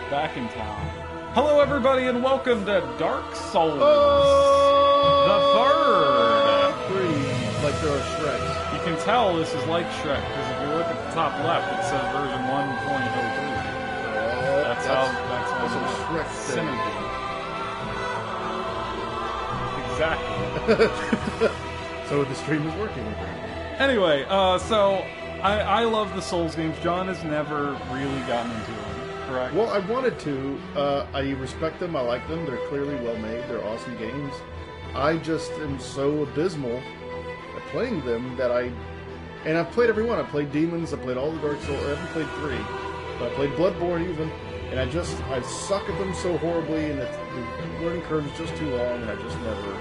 back in town. Hello, everybody, and welcome to Dark Souls, the third. Like there are Shreks. You can tell this is like Shrek, because if you look at the top left, it says version 1.03. That's how Shrek synergy. Exactly. So the stream is working. Anyway, so I love the Souls games. John has never really gotten into them, correct? Well, I wanted to. I respect them. I like them. They're clearly well made. They're awesome games. I just am so abysmal at playing them that and I've played every one. I played Demons. I played all the Dark Souls. I haven't played 3, but I played Bloodborne even. And I suck at them so horribly, and the learning curve is just too long, and I just never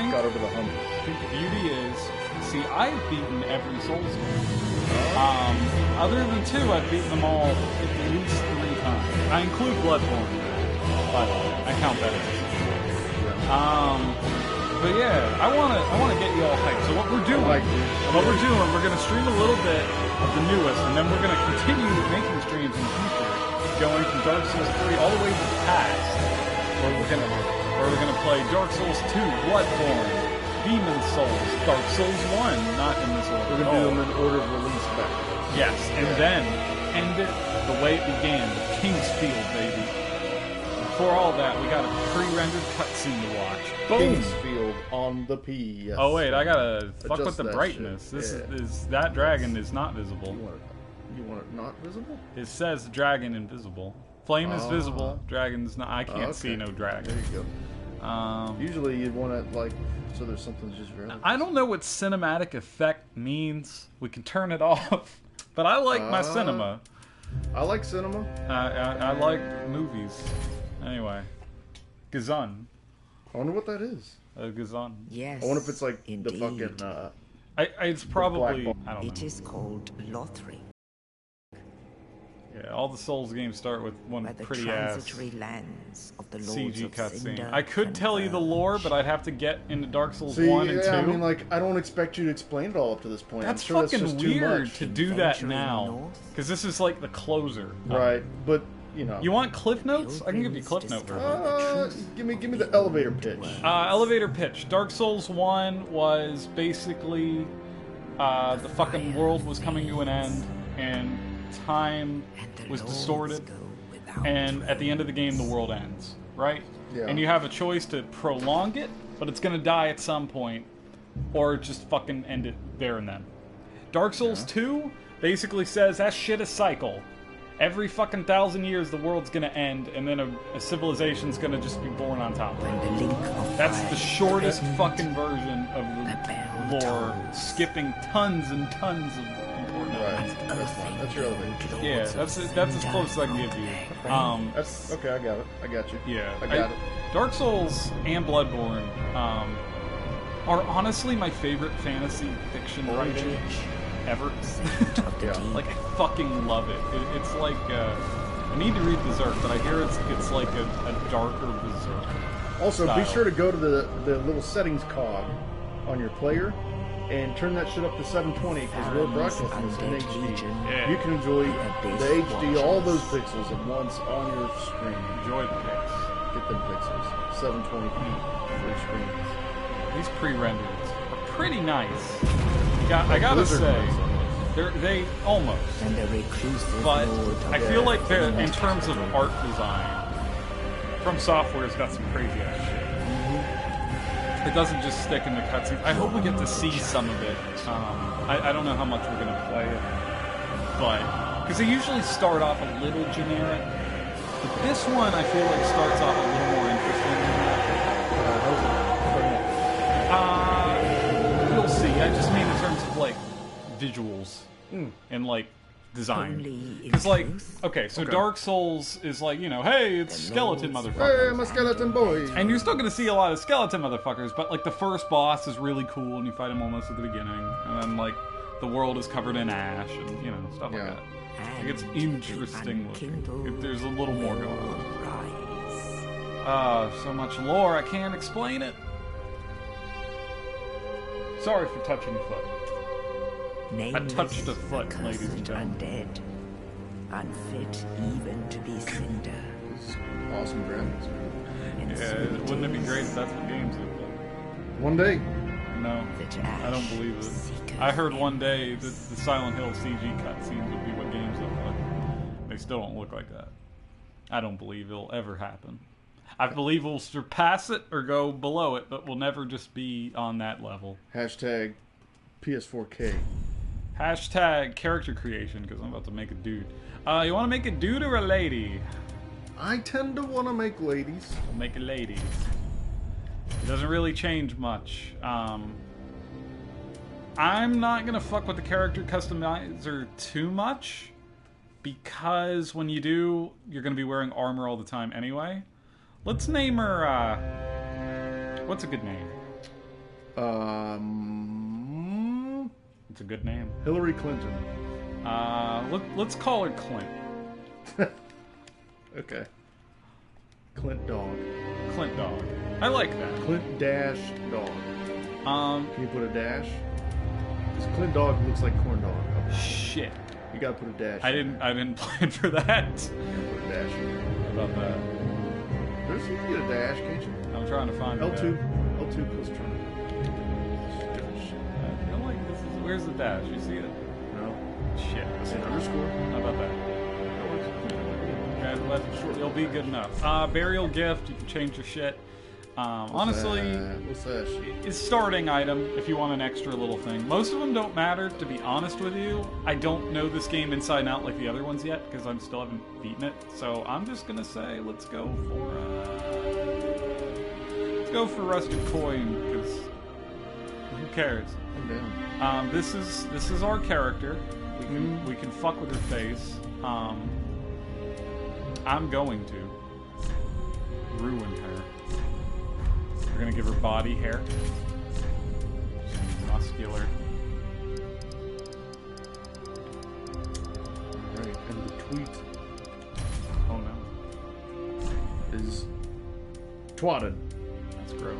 got over the hump. I think the beauty is, see, I've beaten every Souls game. Other than 2, I've beaten them all at least 3 times. I include Bloodborne, by the way. I count that as a but yeah, I wanna get you all hyped. So what we're doing, we're gonna stream a little bit of the newest, and then we're gonna continue making streams in the future, going from Dark Souls 3 all the way to the past, where we're gonna play Dark Souls 2, Bloodborne, Demon Souls, Dark Souls 1, not in this order. We're gonna do them in order of release back. Yes, and then end it the way it began, with Kingsfield, baby. Before all that, we got a pre-rendered cutscene to watch. Boom! Kingsfield on the P. Yes. Oh wait, I gotta fuck Adjust with the brightness. shit. This is that dragon is not visible. You want it not visible? It says dragon invisible. Flame is visible. Dragon's not. I can't see no dragon. There you go. Usually you'd want it like so there's something just very. I don't know what cinematic effect means. We can turn it off, but I like my cinema. I like cinema. I like movies. Anyway, Gazun. I wonder what that is. Gazun. Yes. I wonder if it's like indeed. the fucking. It's probably. I don't know. It is called Lothric. Yeah, all the Souls games start with one pretty ass lands of the CG cutscene. I could tell you the lore, but I'd have to get into Dark Souls 1 and 2. I mean, like, I don't expect you to explain it all up to this point. That's I'm sure fucking that's just weird too much. to do that now, because this is like the closer. Right, but you know. You want Cliff Notes? I can give you Cliff Note version. Give me the elevator pitch. Elevator pitch. Dark Souls 1 was basically the fucking world was coming to an end, and time was distorted, and at the end of the game the world ends, right? Yeah. And you have a choice to prolong it, but it's gonna die at some point, or just fucking end it there and then. Dark Souls 2 basically says that shit is cycle. Every fucking 1,000 years the world's gonna end, and then a civilization's gonna just be born on top of it. That's the shortest fucking version of the lore, skipping tons and tons of important elements. That's your elevator. Yeah, that's as close as I can give you. That's okay. I got it. I got you. Yeah, I got it. Dark Souls and Bloodborne are honestly my favorite fantasy fiction writing ever. Yeah. Like, I fucking love it. It's like I need to read Berserk, but I hear it's like a darker Berserk. Also, style. Be sure to go to the little settings cog on your player and turn that shit up to 720 because we're broadcasting this in HD. Yeah. You can enjoy the HD, all those pixels at once on your screen. Enjoy the pics. Get them pixels. 720p for your screen. These pre-rendereds are pretty nice. I gotta say, they almost. But I feel like in terms of art design, From Software's got some crazy ass shit. It doesn't just stick in the cutscenes. I hope we get to see some of it. I don't know how much we're gonna play it, but because they usually start off a little generic. But this one, I feel like starts off a little more interesting than that. We'll see. I just mean in terms of like visuals and like design. Because like, okay, so Dark Souls is like, you know, hey, it's skeleton motherfuckers. Hey, I'm a skeleton boy. And you're still gonna see a lot of skeleton motherfuckers, but like the first boss is really cool, and you fight him almost at the beginning, and then like the world is covered in ash, and you know stuff like that. Like it's interesting looking. There's a little more going on. So much lore, I can't explain it. Sorry for touching your foot. I touched a foot, ladies and gentlemen. Undead, unfit even to be cinder. awesome graphics, man. Yeah, wouldn't it be great if that's what games look like? One day. No, I don't believe it. I heard one day that the Silent Hill CG cutscenes would be what games look like. They still don't look like that. I don't believe it'll ever happen. I believe we'll surpass it or go below it, but we'll never just be on that level. Hashtag PS4K. Hashtag character creation, because I'm about to make a dude. You want to make a dude or a lady? I tend to want to make ladies. We'll make a lady. It doesn't really change much. I'm not going to fuck with the character customizer too much, because when you do, you're going to be wearing armor all the time anyway. Let's name her, what's a good name? It's a good name. Hillary Clinton. Let's call her Clint. Okay. Clint Dog. Clint Dog. I like that. Clint Dash Dog. Can you put a dash? Because Clint Dog looks like Corn Dog. Okay. Shit. You gotta put a dash. I didn't plan for that. You gotta put a dash in there. How about that? There's you can get a dash, can't you? I'm trying to find L2. it. L2 plus try. Different shit. I feel like this is... Where's the dash? You see it? No. Shit. It's an underscore. How about that? It'll be good enough. Burial gift. You can change your shit. Honestly, what's that shit? It's starting item if you want an extra little thing. Most of them don't matter, to be honest with you. I don't know this game inside and out like the other ones yet because I still haven't beaten it. So I'm just gonna say let's go for rusted coin because who cares? I'm down. This is our character. We can fuck with her face. I'm going to ruin her. We're gonna give her body hair. She's muscular. Alright, and the tweet Oh no. is twatted. That's gross.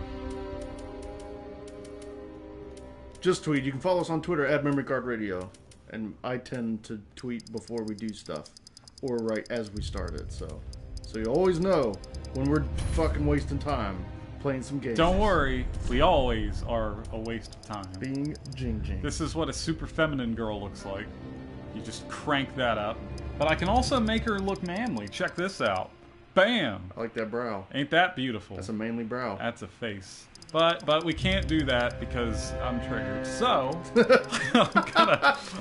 Just tweet. You can follow us on Twitter at MemoryCardRadio. And I tend to tweet before we do stuff. Or right as we start it, so you always know when we're fucking wasting time playing some games. Don't worry, we always are a waste of time. Being Jing. This is what a super feminine girl looks like. You just crank that up. But I can also make her look manly. Check this out. Bam! I like that brow. Ain't that beautiful? That's a manly brow. That's a face. But we can't do that because I'm triggered. So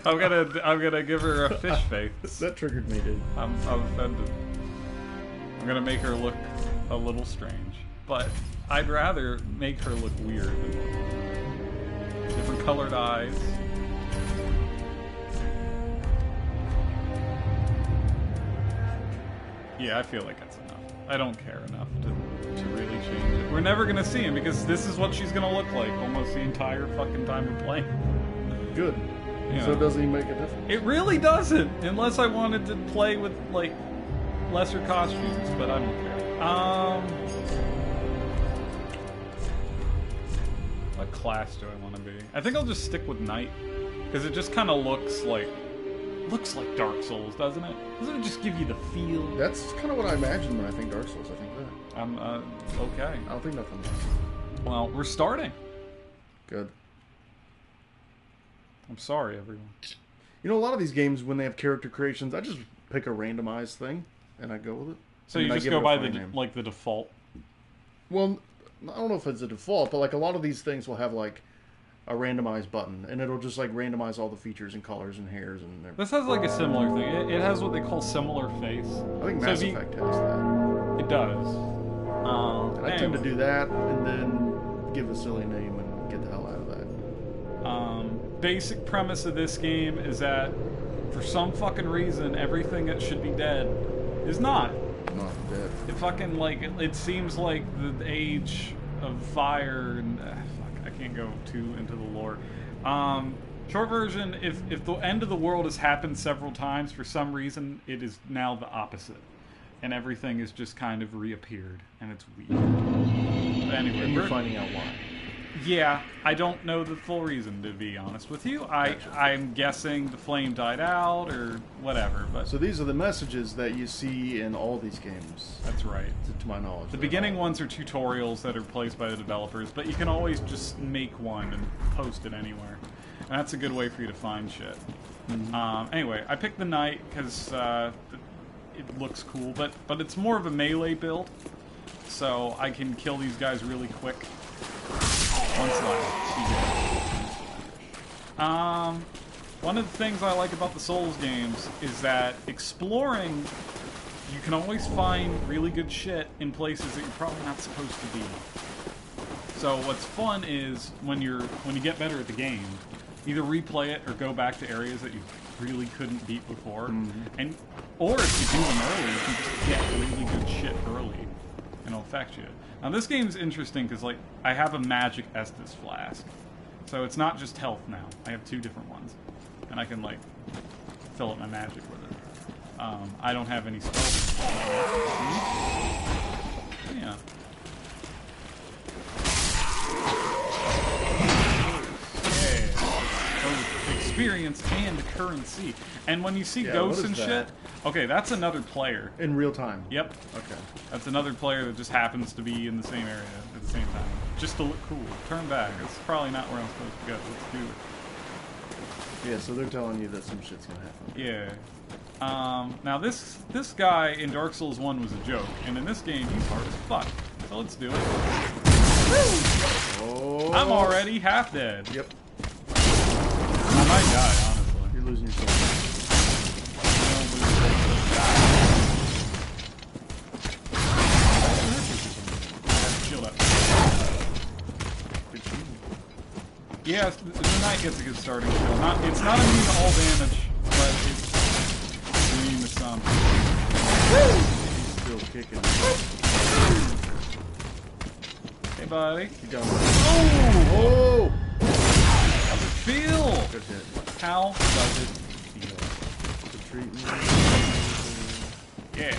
I'm gonna give her a fish face. That triggered me, dude. I'm offended. I'm gonna make her look a little strange, but I'd rather make her look weird than look different colored eyes. Yeah, I feel like that's enough. I don't care enough to really change it. We're never gonna see him because this is what she's gonna look like almost the entire fucking time we're playing. Good. You So know. it doesn't even make a difference. It really doesn't, unless I wanted to play with like lesser costumes, but I don't care. What class do I want to be? I think I'll just stick with Knight because it just kind of looks like Dark Souls, doesn't it? Doesn't it just give you the feel? That's kind of what I imagine when I think Dark Souls. I think that. Okay. I don't think nothing else. Well, we're starting. Good. I'm sorry, everyone. You know, a lot of these games, when they have character creations, I just pick a randomized thing and I go with it. So And you I just give go it a by funny the name. like the default. Well, I don't know if it's a default, but like a lot of these things will have like a randomized button, and it'll just like randomize all the features and colors and hairs and everything. This has like a similar thing. It has what they call similar face. I think So Mass if you- Effect has that. It does. And I tend to Anyway. do that and then give a silly name and get the hell out of that. Basic premise of this game is that for some fucking reason everything that should be dead is not. Not dead. It fucking like it seems like the age of fire and fuck, I can't go too into the lore. Short version, if the end of the world has happened several times, for some reason it is now the opposite. And everything is just kind of reappeared, and it's weird. But anyway, And you're finding out why. Yeah, I don't know the full reason, to be honest with you. I'm guessing the flame died out or whatever. But so these are the messages that you see in all these games. That's right. To my knowledge. The beginning ones are tutorials that are placed by the developers, but you can always just make one and post it anywhere. And that's a good way for you to find shit. Mm-hmm. Anyway, I picked the knight because it looks cool, but it's more of a melee build, so I can kill these guys really quick. One slide. One of the things I like about the Souls games is that exploring, you can always find really good shit in places that you're probably not supposed to be. So what's fun is when you get better at the game, either replay it or go back to areas that you really couldn't beat before, or if you do them early, you can just get really good shit early, and it'll affect you. Now this game's interesting because like I have a magic Estus flask, so it's not just health now. I have 2 different ones, and I can like fill up my magic with it. I don't have any spells. Yeah. Experience and currency. And when you see ghosts and shit, okay, that's another player. In real time? Yep. Okay. That's another player that just happens to be in the same area at the same time. Just to look cool. Turn back. It's probably not where I'm supposed to go. Let's do it. Yeah, so they're telling you that some shit's gonna happen. Yeah. Now this guy in Dark Souls 1 was a joke, and in this game he's hard as fuck. So let's do it. Oh. I'm already half dead. Yep. I might die, honestly. You're losing your soul. Shield up. Yeah, the knight gets a good starting kill. It's not immune to all damage, but it's immune to some. He's still kicking. Hey, buddy. You got Oh! How's it feel? Good hit. How does it feel? Good treatment. Yeah.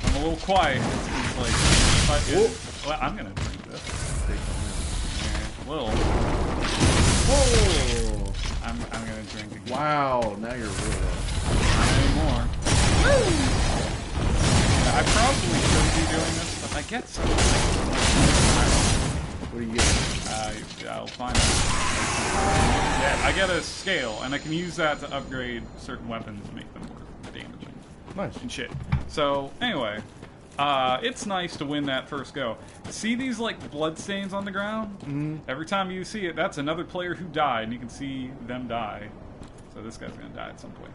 I'm a little quiet. It's like, well, I'm gonna drink this. Yeah, a little. Whoa! I'm gonna drink again. Wow, now you're real low. Not anymore. I probably shouldn't be doing this, but I get something. What do you get? I'll find out. Yeah, I get a scale, and I can use that to upgrade certain weapons to make them more damaging. Nice. And shit. So, anyway, it's nice to win that first go. See these, like, blood stains on the ground? Mm-hmm. Every time you see it, that's another player who died, and you can see them die. So this guy's gonna die at some point.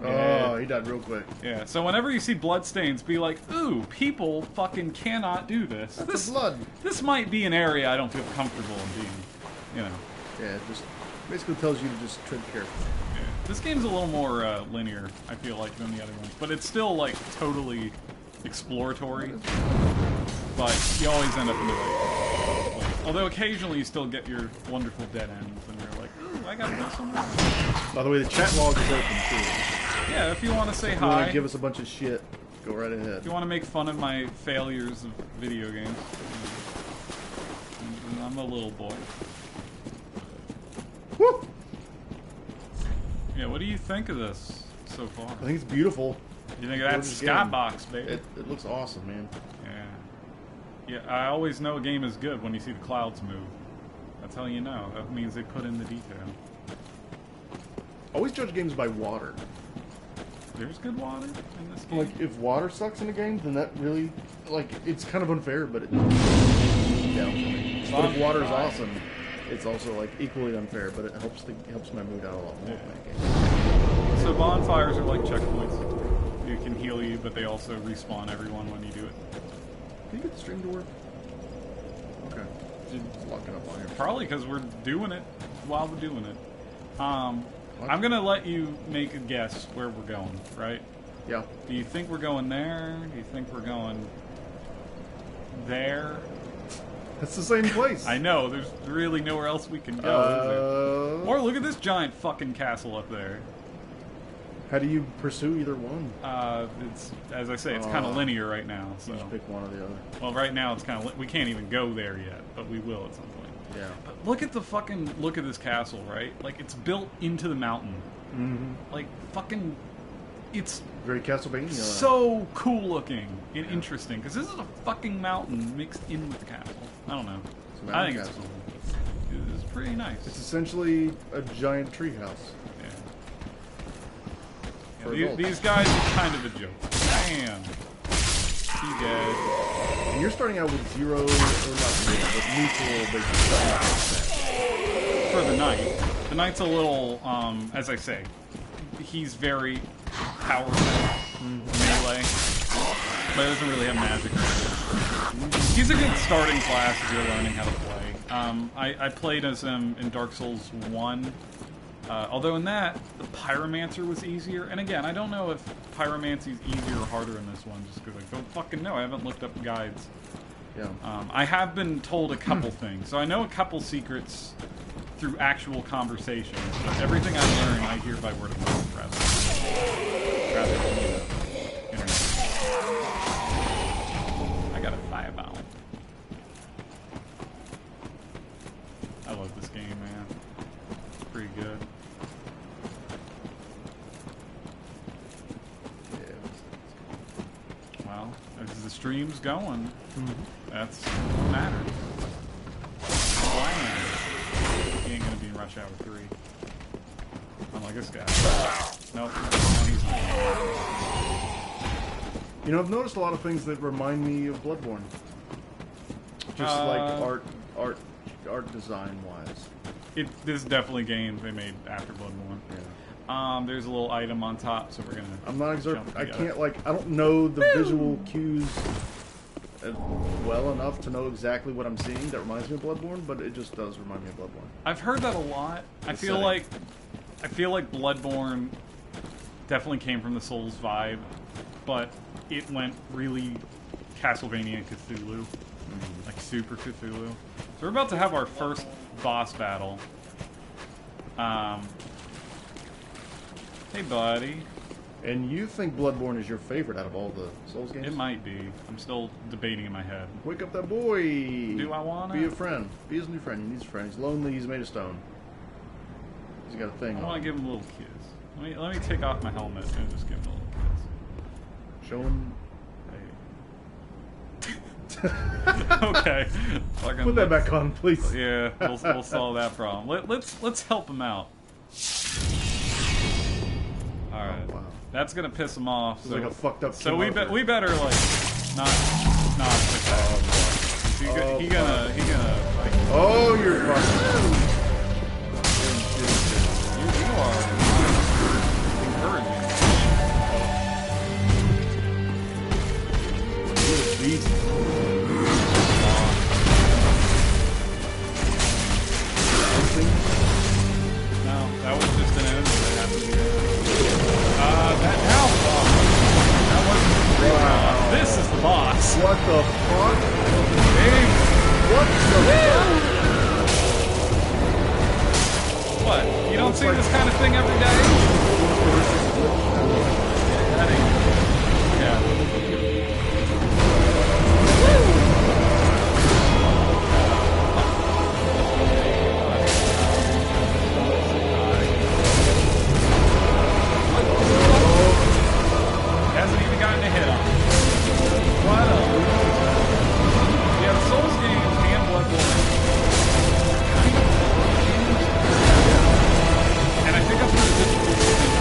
Oh, he died real quick. Yeah, so whenever you see blood stains, be like, ooh, people fucking cannot do this. That's the blood. This might be an area I don't feel comfortable in being, you know. Yeah, it just basically tells you to just tread carefully. Yeah. This game's a little more linear, I feel like, than the other ones. But it's still, like, totally exploratory. But you always end up in the right place. Although occasionally you still get your wonderful dead ends, and you're like, ooh, I gotta go somewhere. By the way, the chat log is open, too. Yeah, if you want to say If you want hi. to give us a bunch of shit, go right ahead. If you want to make fun of my failures of video games, I'm a little boy. Woo! Yeah, what do you think of this so far? I think it's beautiful. You think that's Skybox, baby? It looks awesome, man. Yeah. Yeah, I always know a game is good when you see the clouds move. That's how you know. That means they put in the detail. Always judge games by water. There's good water in this game. Like, if water sucks in a game, then that really, like, it's kind of unfair, but it down for me. But if water is awesome, it's also, like, equally unfair, but it helps my mood out a lot more. Yeah. So bonfires are like checkpoints. You can heal you, but they also respawn everyone when you do it. Can you get the stream to work? Okay. Just lock it up on here. Probably because we're doing it while we're doing it. I'm going to let you make a guess where we're going, right? Yeah. Do you think we're going there? Do you think we're going there? It's the same place. I know, there's really nowhere else we can go, is there? Or look at this giant fucking castle up there. How do you pursue either one? It's, as I say, it's kind of linear right now. So you just pick one or the other. Well, right now it's kind of we can't even go there yet, but we will at some point. Yeah. But look at this castle, right? Like it's built into the mountain. Mm-hmm. Like fucking, it's very Castlevania. So cool looking and interesting because this is a fucking mountain mixed in with the castle. I don't know. I think it's pretty nice. It's essentially a giant treehouse. Yeah, these guys are kind of a joke. Damn. He dead. And you're starting out with 0, or not 0, but neutral, basically. For the knight. The knight's a little, as I say, he's very powerful melee, but doesn't really have magic or anything. He's a good starting class if you're learning how to play. I played as him in Dark Souls 1. Although in that, the Pyromancer was easier. And again, I don't know if Pyromancy's easier or harder in this one, just because I don't fucking know. I haven't looked up guides. Yeah. I have been told a couple things. So I know a couple secrets through actual conversations. But everything I learn, I hear by word of mouth rather than internet. I got a fireball. I love this game, man. It's pretty good. Well, as the stream's going, that's what matters. He ain't gonna be in Rush Hour 3. Unlike this guy. Nope. No, he's not. You know, I've noticed a lot of things that remind me of Bloodborne. Just like art design wise. This is definitely games they made after Bloodborne. Yeah. There's a little item on top, so we're gonna. I'm not exactly. I can't I don't know the visual cues well enough to know exactly what I'm seeing that reminds me of Bloodborne, but it just does remind me of Bloodborne. I've heard that a lot. I feel like Bloodborne definitely came from the Souls vibe, but it went really Castlevania Cthulhu, like super Cthulhu. So we're about to have our first boss battle. Hey, buddy. And you think Bloodborne is your favorite out of all the Souls games? It might be. I'm still debating in my head. Wake up that boy! Do I wanna? Be a friend. Be his new friend. He needs a friend. He's lonely. He's made of stone. He's got a thing I on. want to give him a little kiss. Let me take off my helmet and just give him a little kiss. Show him. Okay. Put that back on, please. Yeah, we'll solve that problem. Let's help him out. All right. Oh, wow. That's gonna piss him off. It's like a fucked up. So we better like not pick that. He gonna like. Oh, you're fucking. You are encouraging. You're a beast. No, that was just an enemy that happened here. That wasn't the real boss. This is the boss. What the fuck? Hey, What the fuck? what? You don't see this kind of thing every day? That ain't. Yeah. Hasn't even gotten a hit on. What a loser. Yeah, the Souls games and Bloodborne kind of and I think that's what the difficulty thing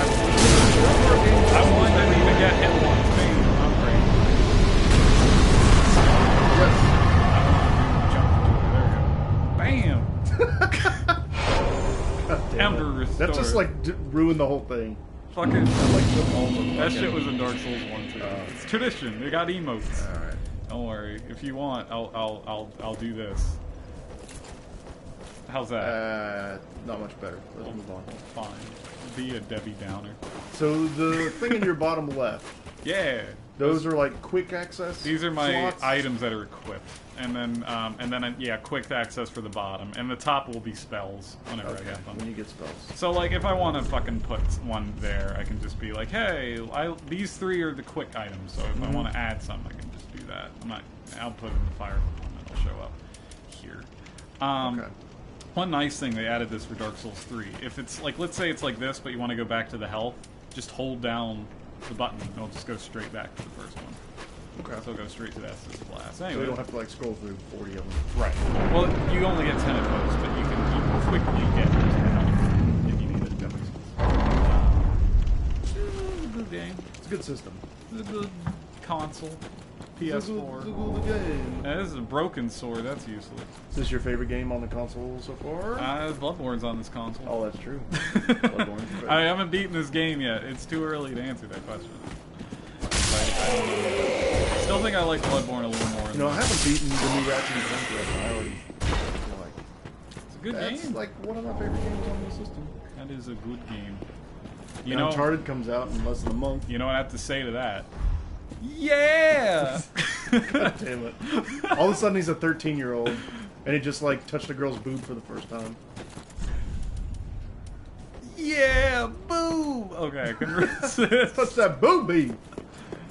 I won didn't even get hit once. Man, I'm great. There we go. Bam! Ember restored. That just like ruined the whole thing. Fucking Like that shit was in Dark Souls 1 too. It's tradition. They got emotes. All right. Don't worry. If you want, I'll do this. How's that? Not much better. Let's move on. Fine. Be a Debbie Downer. So the thing in your bottom left. Yeah. Those are like quick access. These are my slots? items that are equipped, and then yeah, quick access for the bottom, and the top will be spells whenever I get them. When you get spells. So like, if I want to fucking put one there, I can just be like, hey, these 3 are the quick items. So if I want to add some, I can just do that. I'll put it in the fire component. It'll show up here. Okay. One nice thing they added this for Dark Souls 3. If it's like, let's say it's like this, but you want to go back to the health, just hold down the button, and it'll just go straight back to the first one. Okay. So it'll go straight to that blast. Anyway. So you don't have to like scroll through 40 of them. Right. Well, you only get 10 of those, but you can quickly get to the health if you need it. That makes sense. It's a good game. It's a good system. It's a good console. PS4. It's a good game. This is a broken sword. That's useless. Is this your favorite game on the console so far? Bloodborne's on this console. Oh, that's true. Bloodborne's I haven't beaten this game yet. It's too early to answer that question. I still think I like Bloodborne a little more. You know, I haven't beaten the new Ratchet and Clank yet, but I already feel like it's a good game. That's like one of my favorite games on the system. That is a good game. You know, Uncharted comes out in less than a month. You know what I have to say to that? Yeah! God damn it. All of a sudden he's a 13-year-old, and he just like touched a girl's boob for the first time. Yeah! Boo! Okay, I can resist. Touch that booby!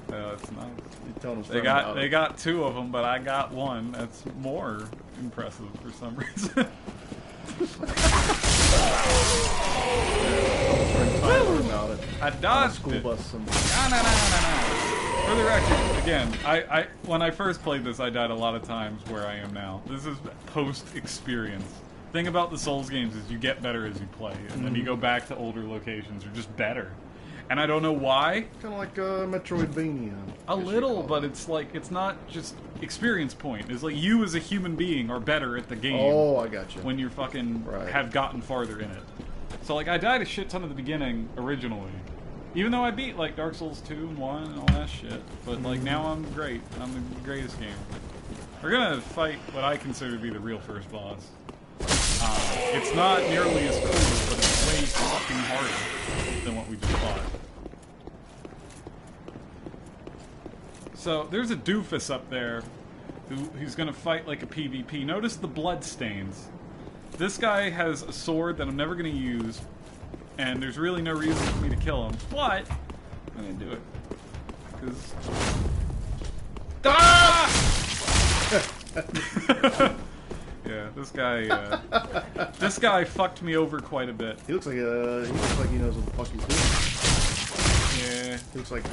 That's nice. They got 2 of them, but I got 1. That's more impressive for some reason. I dodged school it. bus somewhere. No. For the record, again, when I first played this, I died a lot of times where I am now. This is post-experience. Thing about the Souls games is you get better as you play, and then you go back to older locations, you're just better. And I don't know why. Kind of like Metroidvania. A little, but it's like, it's not just experience point. It's like you as a human being are better at the game. Oh, I gotcha. When you're fucking have gotten farther in it. So like, I died a shit ton at the beginning originally. Even though I beat like Dark Souls 2 and 1 and all that shit. But like, now I'm great. I'm the greatest game. We're gonna fight what I consider to be the real first boss. It's not nearly as cool, but it's way fucking harder than what we just fought. So, there's a doofus up there who's gonna fight like a PvP. Notice the blood stains. This guy has a sword that I'm never gonna use, and there's really no reason for me to kill him, but I'm gonna do it. Because... Ah! Yeah, this guy fucked me over quite a bit. He looks like he knows what the fuck he's doing. Yeah. He looks like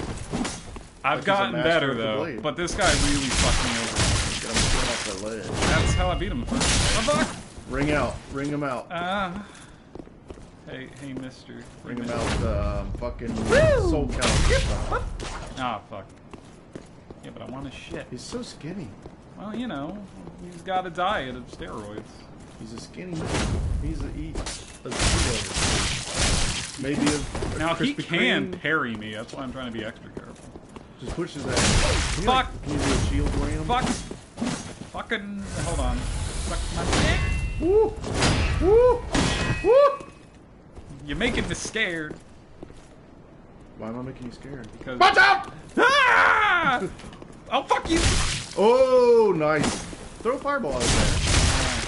I've gotten better though, but this guy really fucked me over. Get him off that ledge. That's how I beat him first. Oh, fuck! Ring him out. Hey, mister. Ring him out, fucking Soul Calibur. Ah, fuck. Yeah, but I want his shit. He's so skinny. Well, you know, he's got a diet of steroids. He's a skinny man. He's a maybe a now he can cream. parry me. That's why I'm trying to be extra careful. Just push his ass. Fuck! Can you do a shield ram? Fuck! Fucking hold on. Fuck my dick. Woo! Woo! Woo! You're making me scared. Why am I making you scared? Because watch out! Ah! Oh fuck you! Oh, nice. Throw a fireball out there.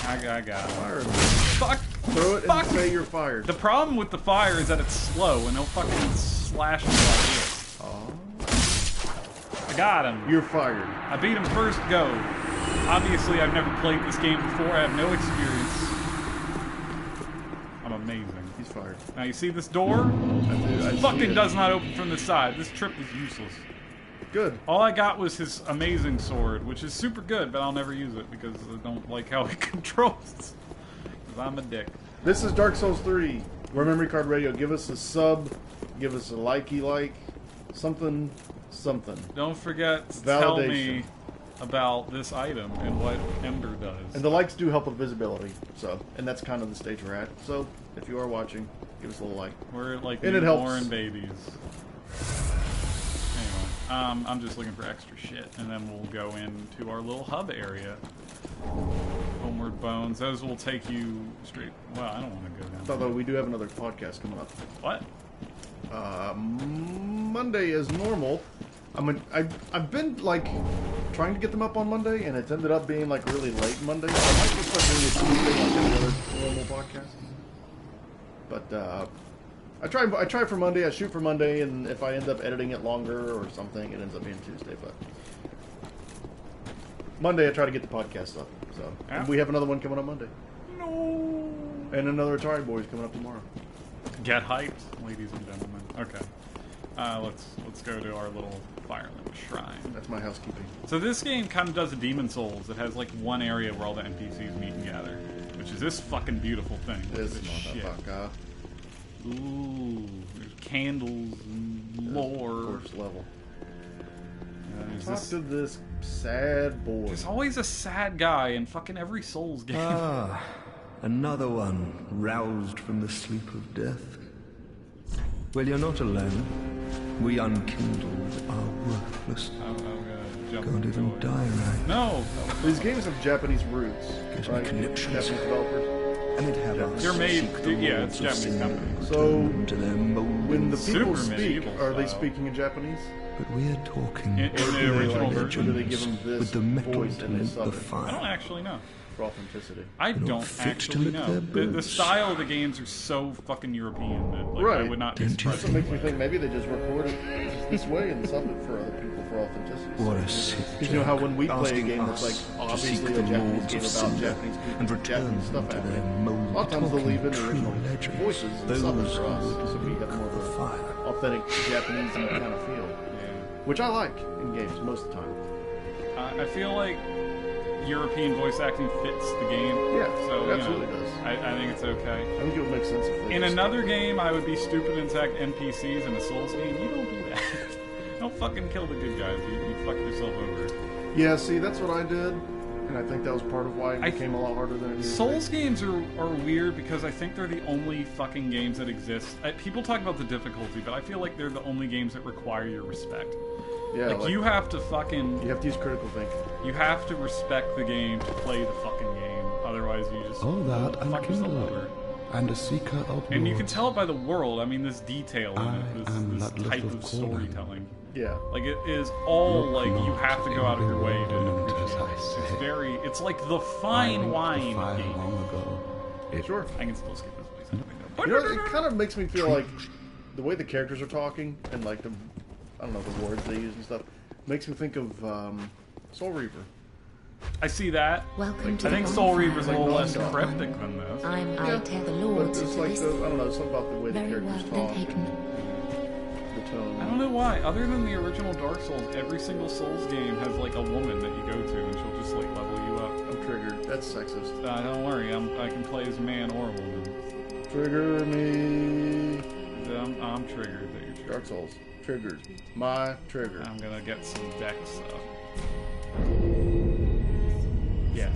I got it. Fire. Fuck! Throw it and say you're fired. The problem with the fire is that it's slow and he'll fucking slash me like this. Oh. I got him. You're fired. I beat him first go. Obviously, I've never played this game before. I have no experience. I'm amazing. He's fired. Now you see this door? It fucking does not open from the side. This trip is useless. Good. All I got was his amazing sword, which is super good, but I'll never use it because I don't like how it controls. Because I'm a dick. This is Dark Souls 3. We're Memory Card Radio. Give us a sub. Give us a likey. Something. Don't forget to Validation. tell me about this item and what Ember does. And the likes do help with visibility. So, and that's kind of the stage we're at. So, if you are watching, give us a little like. We're like and newborn babies. I'm just looking for extra shit, and then we'll go into our little hub area. Homeward Bones. Those will take you straight... Well, I don't want to go down there. Although we do have another podcast coming up. What? Monday as normal. I've been like trying to get them up on Monday, and it's ended up being like really late Monday. So I might just start doing it Tuesday like any other normal podcast. But I try for Monday. I shoot for Monday, and if I end up editing it longer or something, it ends up being Tuesday. But Monday, I try to get the podcast up. So and we have another one coming up Monday. No. And another Atari Boys coming up tomorrow. Get hyped, ladies and gentlemen. Okay. Let's go to our little Fireland Shrine. That's my housekeeping. So this game kind of does a Demon Souls. It has like one area where all the NPCs meet and gather, which is this fucking beautiful thing. This motherfucker. Ooh, there's candles and lore. First level. Talk to this sad boy. There's always a sad guy in fucking every Souls game. Ah, another one roused from the sleep of death. Well, you're not alone. We unkindled are worthless. Can't even die right. No! These games have Japanese roots. Gives right? me connections. Japanese developers. And it have us. They're made, yeah, it's seek the Japanese lords of company. sin, So, return to their mold when the and people Super speak, medieval are they style. speaking in Japanese? But we're talking In the original version? Do they give them this with the metal voice to and the lend the sub I don't fire. actually know. for authenticity? I They're not don't fit to actually lick know. their The boots. style of the games are so fucking European that like, I Right. would not be Don't you surprised. That's what makes me think maybe they just record it this way and sub it for other people for authenticity. What a sick Because you know how when we play a asking game that's us like to seek obviously the a Japanese lords game of about sin Japanese people, and return Japanese stuff to their happening. mold, A lot of times they'll leave in the talking original true legends, voices and those sub it for who us, would so we have more the of fire. an authentic Japanese kind of feel, which I like in games most of the time. I feel like European voice acting fits the game. Yeah, so it absolutely does. I think it's okay. I think it would make sense if they In just- another game, I would be stupid and attack NPCs in a Souls game. You don't do that. Don't fucking kill the good guys. You fuck yourself over. Yeah, see, that's what I did, and I think that was part of why it became a lot harder than it needed to be. Souls games are weird because I think they're the only fucking games that exist. People talk about the difficulty, but I feel like they're the only games that require your respect. Yeah, Like, you have to fucking... You have to use critical thinking. You have to respect the game to play the fucking game. Otherwise, you just All that fuck yourself unkindled, over. and a seeker of And you can lords. tell it by the world. I mean, this detail in I it, am this that type little of Conan. storytelling. Yeah. Like, it is all, Look like, you not have to go out of your way to indolent, appreciate as I it. say. It's very... It's like the I fine linked wine the fire game. long ago. It Sure. I can still skip this place. You know, it kind of makes me feel like the way the characters are talking and like the, I don't know, the words they use and stuff, makes me think of Soul Reaver. I see that. Welcome to I think the Soul bonfire. Reaver's a little less Like cryptic than this. I Yeah, tell the But lords it's to like listen. the, I don't know, something about the way the Very characters well, talk, then take me. the tone. I don't know why. Other than the original Dark Souls, every single Souls game has like a woman that you go to, and she'll just like level you up. I'm triggered. That's sexist. Don't worry, I can play as a man or a woman. Trigger me. I'm triggered that you're triggered. Dark Souls. Triggered. My trigger. I'm gonna get some deck stuff. Yes.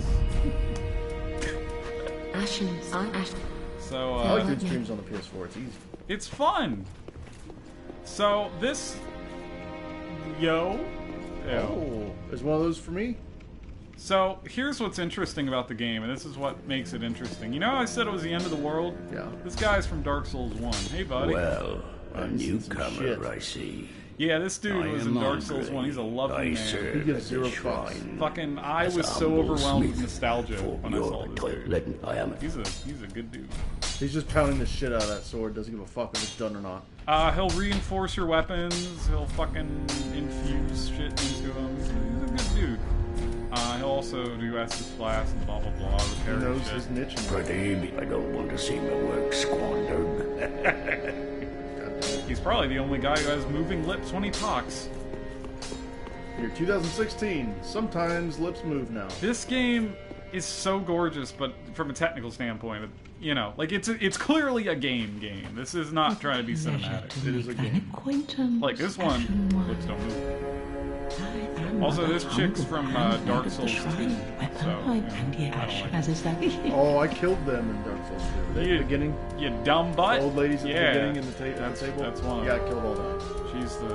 So I like doing streams on the PS4. It's easy. it's fun. So this Ew. Oh, is one of those for me? So here's what's interesting about the game, and this is what makes it interesting. You know how I said it was the end of the world? Yeah. This guy's from Dark Souls 1. Hey, buddy. Well, a I've seen some newcomer, shit. I see. Yeah, this dude was in Dark Souls 1. He's a lovely I man. serve He gives at zero the fucks. shrine. Fucking, I As was a so humble overwhelmed with smith nostalgia for when I your saw this toil dude. letting I am. He's a good dude. He's just pounding the shit out of that sword. Doesn't give a fuck if it's done or not. He'll reinforce your weapons. He'll fucking infuse shit into them. He's a good dude. He'll also do Estus Blast and blah blah blah. He Repair knows shit. his niche. now. Pretty, I don't want to see my work squandered. He's probably the only guy who has moving lips when he talks. Year 2016. Sometimes lips move now. This game is so gorgeous, but from a technical standpoint, you know, like it's clearly a game. This is not trying to be cinematic. It is a game. Like this one, lips don't move. Also, this chick's from Dark Souls 2, so you know, I don't like it. Oh, I killed them in Dark Souls 2. At the beginning, You dumb butt. old ladies at Yeah. the beginning in the, at the table. That's one. Yeah, I killed all them. She's the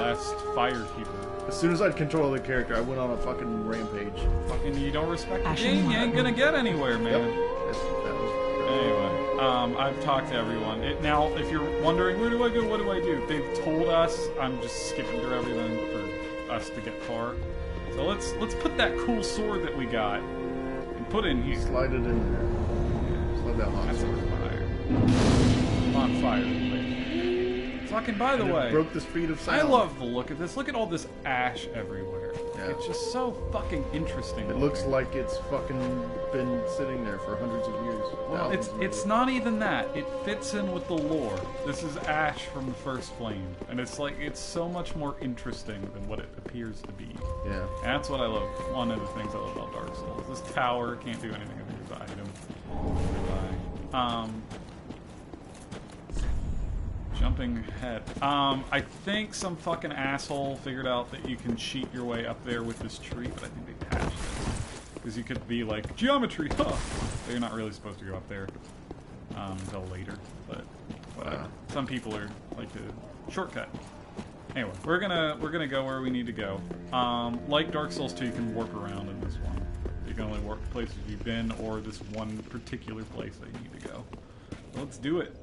last fire keeper. As soon as I had control of the character, I went on a fucking rampage. Fucking, you don't respect the game, you ain't gonna get anywhere, man. Yep. That was Anyway, I've talked to everyone. Now, if you're wondering, where do I go, what do I do? They've told us. I'm just skipping through everything for us to get far. So let's put that cool sword that we got and put it in here. Slide it in there. Slide that hot sword. On fire. Fucking, by the way, broke the speed of sound. I love the look of this. Look at all this ash everywhere. Yeah. It's just so fucking interesting. It looks like it's fucking been sitting there for hundreds of years. Well, it's not even that. It fits in with the lore. This is ash from the first flame, and it's like it's so much more interesting than what it appears to be. Yeah, and that's what I love. One of the things I love about Dark Souls. This tower can't do anything with this item. Jumping ahead. I think some fucking asshole figured out that you can cheat your way up there with this tree, but I think they patched it. Because you could be like, geometry, huh? But you're not really supposed to go up there until later, but whatever. Some people are like a shortcut. Anyway, we're gonna go where we need to go. Like Dark Souls 2, you can warp around in this one. You can only warp to places you've been, or this one particular place that you need to go. So let's do it.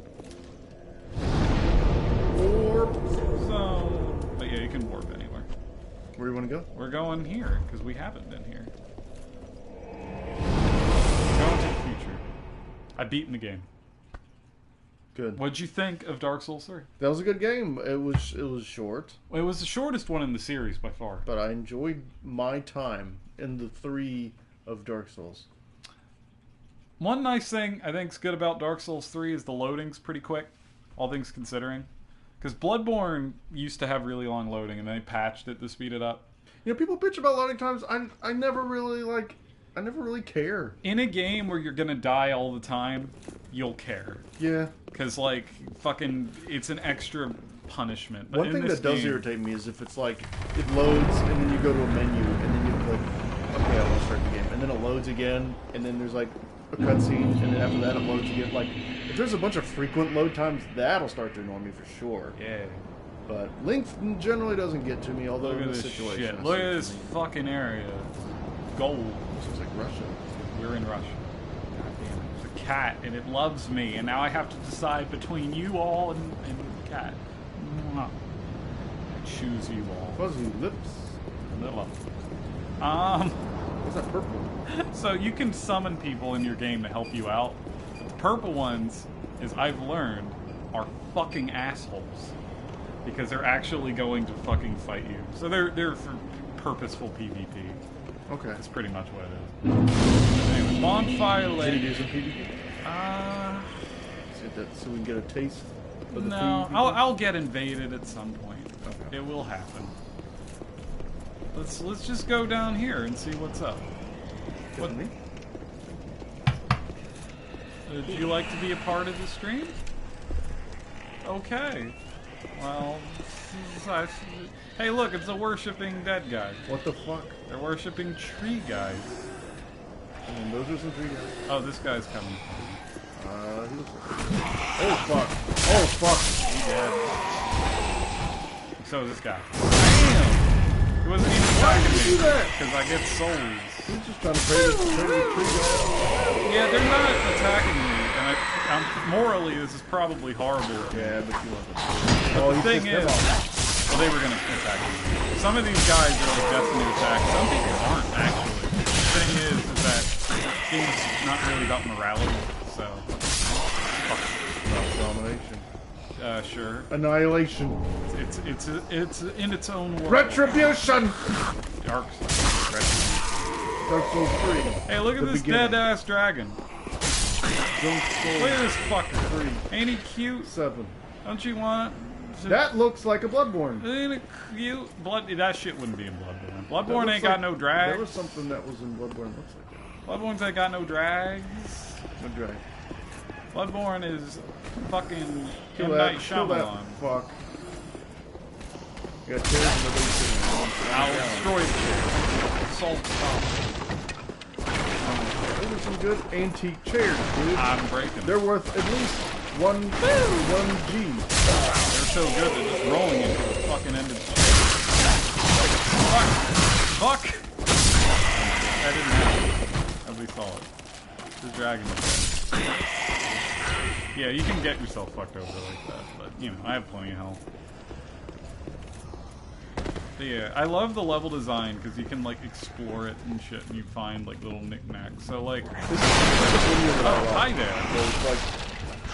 Warp. So, but yeah, you can warp anywhere. Where do you want to go? We're going here because we haven't been here. Going to the future. I've beaten the game. Good. What'd you think of Dark Souls 3? That was a good game. It was short. Well, it was the shortest one in the series by far. But I enjoyed my time in the 3 of Dark Souls. One nice thing I think's good about Dark Souls 3 is the loading's pretty quick, all things considering. Because Bloodborne used to have really long loading, and they patched it to speed it up. You know, people bitch about loading times. I never really care. In a game where you're gonna die all the time, you'll care. Yeah. Because, like, fucking, it's an extra punishment. But one thing that does irritate me is if it's like, it loads, and then you go to a menu, and then you click, okay, I want to start the game. And then it loads again, and then there's like a cutscene, and then after that it loads again. Like, if there's a bunch of frequent load times, that'll start to annoy me for sure. Yeah. But length generally doesn't get to me, although in this situation. Shit. Look at this fucking area. Gold. This looks like Russia. We're in Russia. God damn it. It's a cat, and it loves me, and now I have to decide between you all and the cat. I choose you all. Fuzzy lips. Vanilla. What's that purple? So you can summon people in your game to help you out. But the purple ones, as I've learned, are fucking assholes. Because they're actually going to fucking fight you. So they're for purposeful PvP. Okay. That's pretty much what it is. Anyway, Bonfire Lake. Did you do some PvP? So we can get a taste of the No, PvP? I'll get invaded at some point. Okay. It will happen. Let's just go down here and see what's up. What? Would you like to be a part of the stream? Okay. Well, hey, look, it's a worshipping dead guy. What the fuck? They're worshipping tree guys. And those are some tree guys. Oh, this guy's coming. He looks like... Oh fuck! Oh fuck! He's dead. So is this guy. Damn! He wasn't even attacking me because I get souls. He's just trying to trade the tree guys. Yeah, they're not attacking me, and morally this is probably horrible. Yeah, but you love it. But the thing is, well, they were going to attack me. Some of these guys are like destined to attack. Some people aren't, actually. The thing is that the game's not really about morality, so... About domination. Sure. Annihilation. It's in its own world. Retribution! Dark Souls. Dark Souls 3. Hey, look at this dead-ass dragon. Look at this fucker. 3. Ain't he cute? 7. Don't you want to... That looks like a Bloodborne. Ain't it cute? That shit wouldn't be in Bloodborne. Bloodborne ain't got no drags. There was something that was in Bloodborne looks like that. Bloodborne ain't got no drags. No drag. Bloodborne is fucking Kill M. Night that Shyamalan. fuck. You got chairs and nobody's sitting there. I'll destroy the chair. Assault Those are some good antique chairs, dude. I'm breaking. They're worth at least one G. They're so good they're just rolling into the fucking end of the chair. Fuck! That didn't happen. Nobody saw it. The dragon is dead. Yeah, you can get yourself fucked over like that, but, you know, I have plenty of health. But yeah, I love the level design, because you can, like, explore it and shit, and you find, like, little knickknacks. So, like... Oh, hi there! So, like,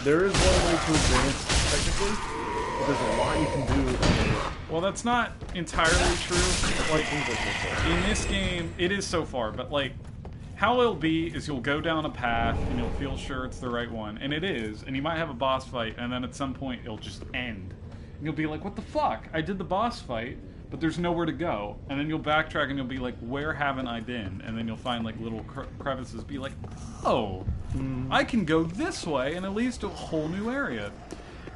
there is one way to advance, technically, but there's a lot you can do. Well, that's not entirely true. Like, in this game, it is so far, but, like, how it'll be is you'll go down a path, and you'll feel sure it's the right one, and it is, and you might have a boss fight, and then at some point it'll just end. And you'll be like, what the fuck? I did the boss fight, but there's nowhere to go. And then you'll backtrack, and you'll be like, where haven't I been? And then you'll find, like, little crevices, be like, oh, I can go this way, and it leads to a whole new area.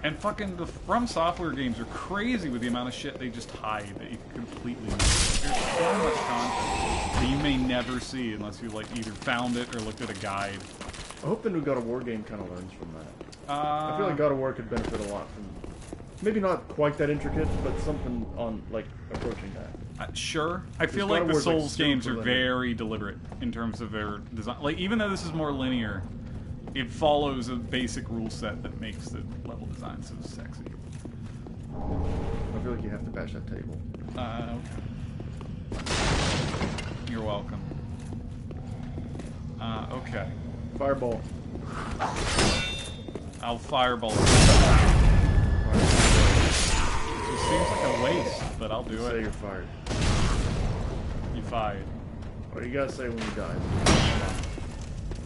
And fucking the From Software games are crazy with the amount of shit they just hide that you can completely miss. There's so much content that you may never see unless you, like, either found it or looked at a guide. I hope the new God of War game kind of learns from that. I feel like God of War could benefit a lot from, maybe not quite that intricate, but something on, like, approaching that. Sure. I feel like the Souls games are very deliberate in terms of their design. Like, even though this is more linear, it follows a basic rule set that makes the level design so sexy. I feel like you have to bash that table. Okay. You're welcome. Okay. Fireball. I'll fireball. It just seems like a waste, but I'll do it. Say you're fired. You fired. What do you gotta say when you die?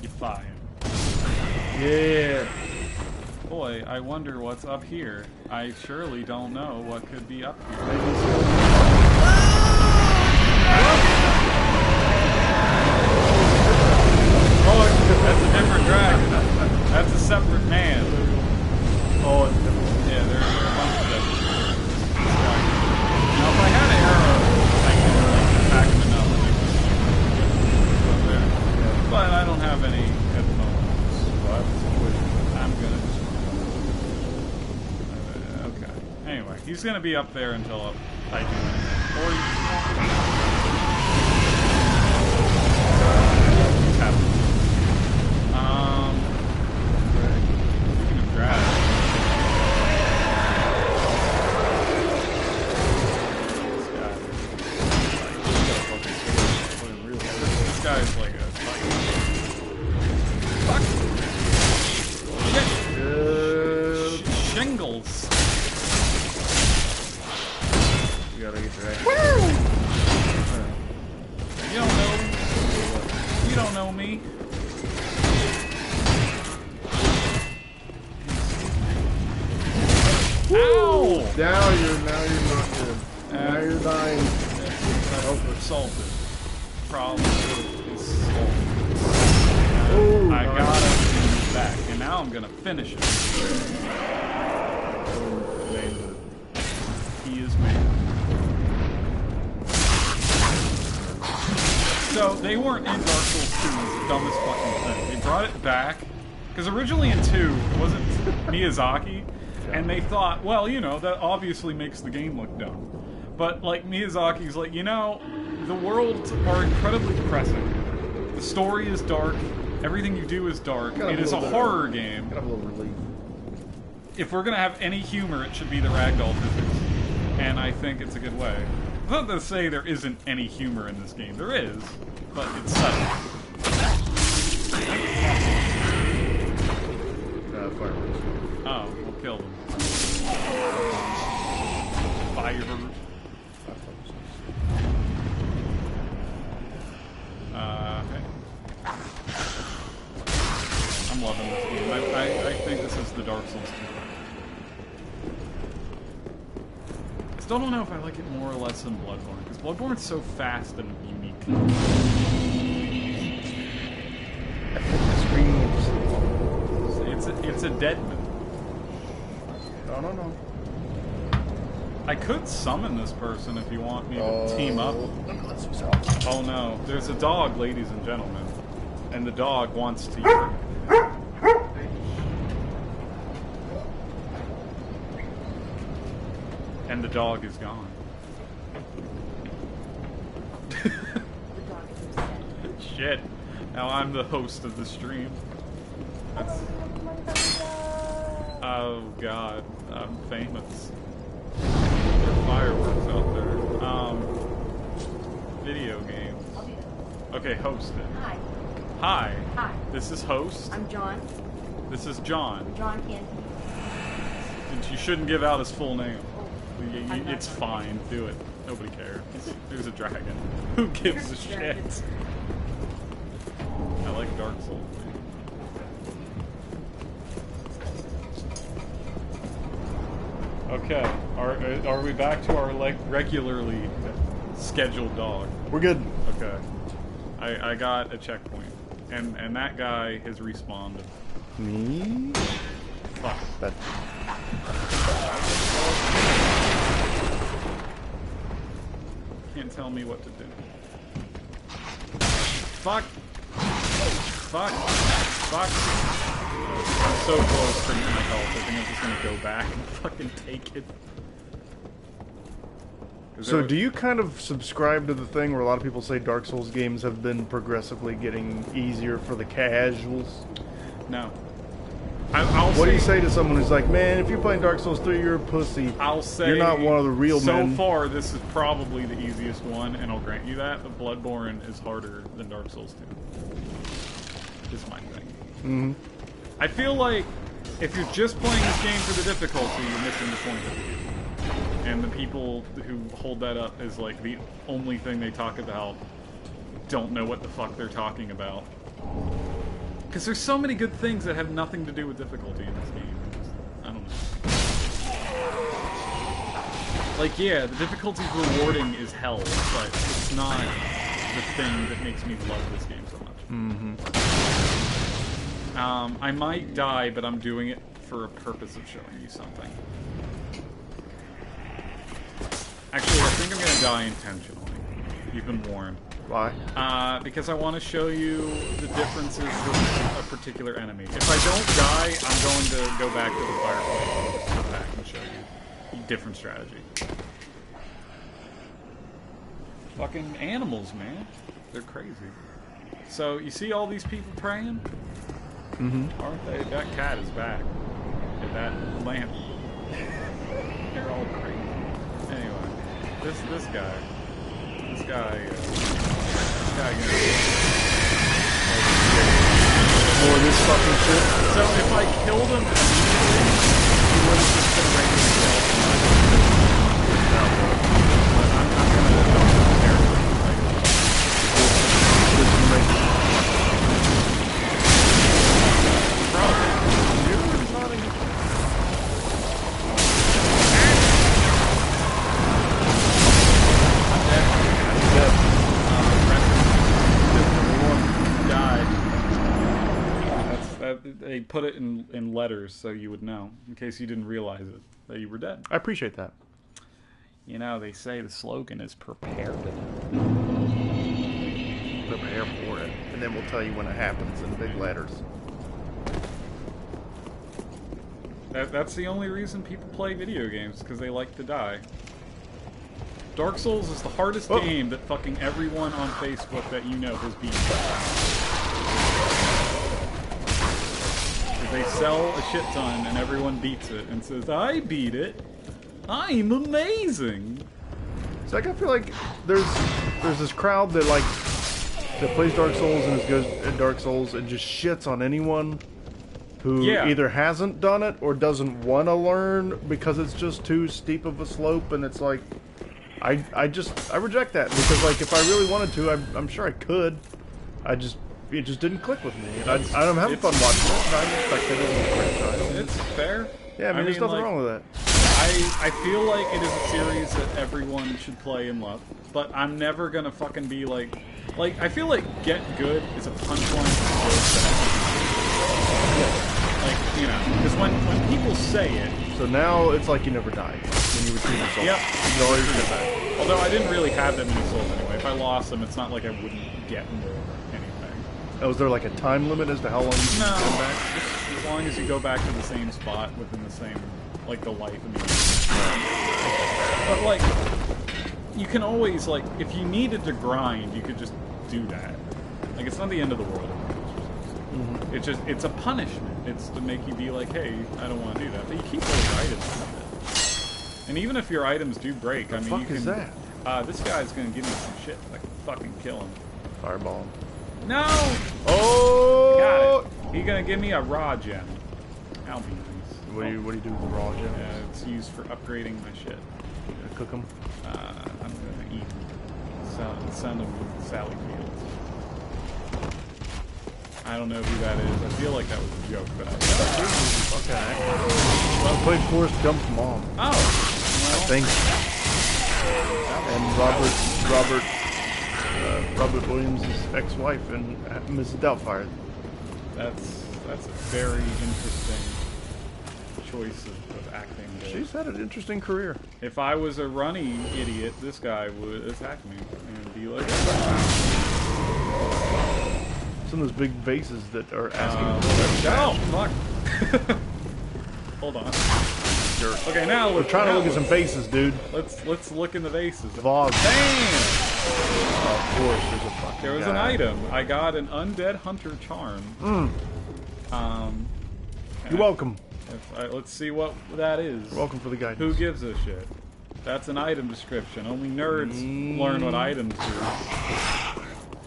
You fired. Yeah. Boy, I wonder what's up here. I surely don't know what could be up here. Oh, that's a different dragon. That's a separate man. Oh, it's different. Yeah, there are a bunch of them. Now, if I had an arrow, I could like attack him enough to make this up there. But I don't have any at the moment. So I'm gonna just okay. Anyway, he's gonna be up there until I do anything. Or he's happening. Speaking of drag. This guy's like a fuck. Shingles. You gotta get dragged. You don't know. You don't know me. Ow! Now you're not good. Now you're dying. Salted. Problem is salted. Ooh, I got him in the back, and now I'm gonna finish it. He is made. So they weren't in Dark Souls 2's dumbest fucking thing. They brought it back because originally in 2 it wasn't Miyazaki. And they thought, well, you know, that obviously makes the game look dumb. But, like, Miyazaki's like, you know, the worlds are incredibly depressing. The story is dark. Everything you do is dark. It is a horror game. Got a little relief. If we're going to have any humor, it should be the ragdoll physics. And I think it's a good way. It's not to say there isn't any humor in this game. There is. But it's subtle. Fireworks. Oh, we'll kill them. Fire. Okay. I'm loving this game. I think this is the Dark Souls 2. I still don't know if I like it more or less than Bloodborne, because Bloodborne's so fast and unique. It's a deadman. No. I could summon this person if you want me to team up. Oh no, there's a dog, ladies and gentlemen. And the dog wants to eat. And the dog is gone. Shit. Now I'm the host of the stream. That's... Oh god, I'm famous. There are fireworks out there. Video games. Okay, host it. Hi. Hi. Hi. This is host. I'm John. This is John. John Canty. You shouldn't give out his full name. I'm It's not fine. Do it. Nobody cares. There's a dragon. Who gives a shit? I like Dark Souls. Okay. Are we back to our regularly scheduled dog? We're good. Okay. I got a checkpoint. And that guy has respawned. Me? Fuck. That. Can't tell me what to do. Fuck. Fuck. Fuck. I'm so close to my health. I think I'm just gonna go back and fucking take it. So do you kind of subscribe to the thing where a lot of people say Dark Souls games have been progressively getting easier for the casuals? No. What do you say to someone who's like, man, if you're playing Dark Souls 3, you're a pussy. I'll say you're not one of the real men. So far, this is probably the easiest one, and I'll grant you that. But Bloodborne is harder than Dark Souls 2. Is my thing. Mm-hmm. I feel like if you're just playing this game for the difficulty, you're missing the point of it. And the people who hold that up as like the only thing they talk about don't know what the fuck they're talking about. Because there's so many good things that have nothing to do with difficulty in this game. I don't know. Like, yeah, the difficulty's rewarding as hell, but it's not the thing that makes me love this game so much. Mm-hmm. I might die, but I'm doing it for a purpose of showing you something. Actually, I think I'm gonna die intentionally. You've been warned. Why? Because I want to show you the differences with a particular enemy. If I don't die, I'm going to go back to the fireplace and just come back and show you a different strategy. Fucking animals, man. They're crazy. So, you see all these people praying? Mm-hmm. Aren't they? That cat is back. And that lamp. They're all crazy. Anyway, this guy More of this fucking shit. So if I killed him, he would have just been regular kill. But I'm gonna dump the character. Probably. They put it in letters so you would know, in case you didn't realize it, that you were dead. I appreciate that. You know, they say the slogan is prepare for it. Prepare for it. And then we'll tell you when it happens in big letters. That's the only reason people play video games, because they like to die. Dark Souls is the hardest game that fucking everyone on Facebook that you know has beaten. They sell a shit ton and everyone beats it and says, I beat it. I'm amazing. It's like I feel like there's this crowd that plays Dark Souls and is good at Dark Souls and just shits on anyone who either hasn't done it or doesn't want to learn because it's just too steep of a slope, and it's like I reject that, because like if I really wanted to, I'm sure I could. It just didn't click with me. And I'm having fun watching it, and I respect it as a franchise. It's fair. Yeah, I mean there's nothing wrong with that. I feel like it is a series that everyone should play and love, but I'm never gonna fucking be like I feel like Get Good is a punchline for jokes that like, you know, because when people say it. So now it's like you never died when you retrieve your soul. Yep. You always get back. Although I didn't really have that many souls anyway. If I lost them, it's not like I wouldn't get more anything. Oh, is there like a time limit as to how long you can come back? Just as long as you go back to the same spot within the same, like, the light. But, like, you can always, like, if you needed to grind, you could just do that. Like, it's not the end of the world. It's a punishment. It's to make you be like, hey, I don't want to do that. But you keep those items with it. And even if your items do break, I mean, fuck you can. Is that? This guy's gonna give me some shit. I can fucking kill him. Fireball him. No! Oh! Got it. He's gonna give me a raw gem. That'll be nice. What do you do with the raw gem? Yeah, it's used for upgrading my shit. Cook them? I'm gonna eat them. Send them with Sally Fields. I don't know who that is. I feel like that was a joke, but I Okay. Well, I played Forrest Gump's mom. Oh! Well, I think. And Robert Williams' ex-wife and Mrs. Doubtfire. That's a very interesting choice of acting. She's had an interesting career. If I was a runny idiot, this guy would attack me and be like, some of those big vases that are asking fuck. Hold on. Okay, now we're trying to look at some faces, dude. Let's look in the vases. Vog. Damn! Of course, there's a fucking There was an item. I got an Undead Hunter Charm. You're welcome. Let's see what that is. You're welcome for the guidance. Who gives a shit? That's an item description. Only nerds learn what items do.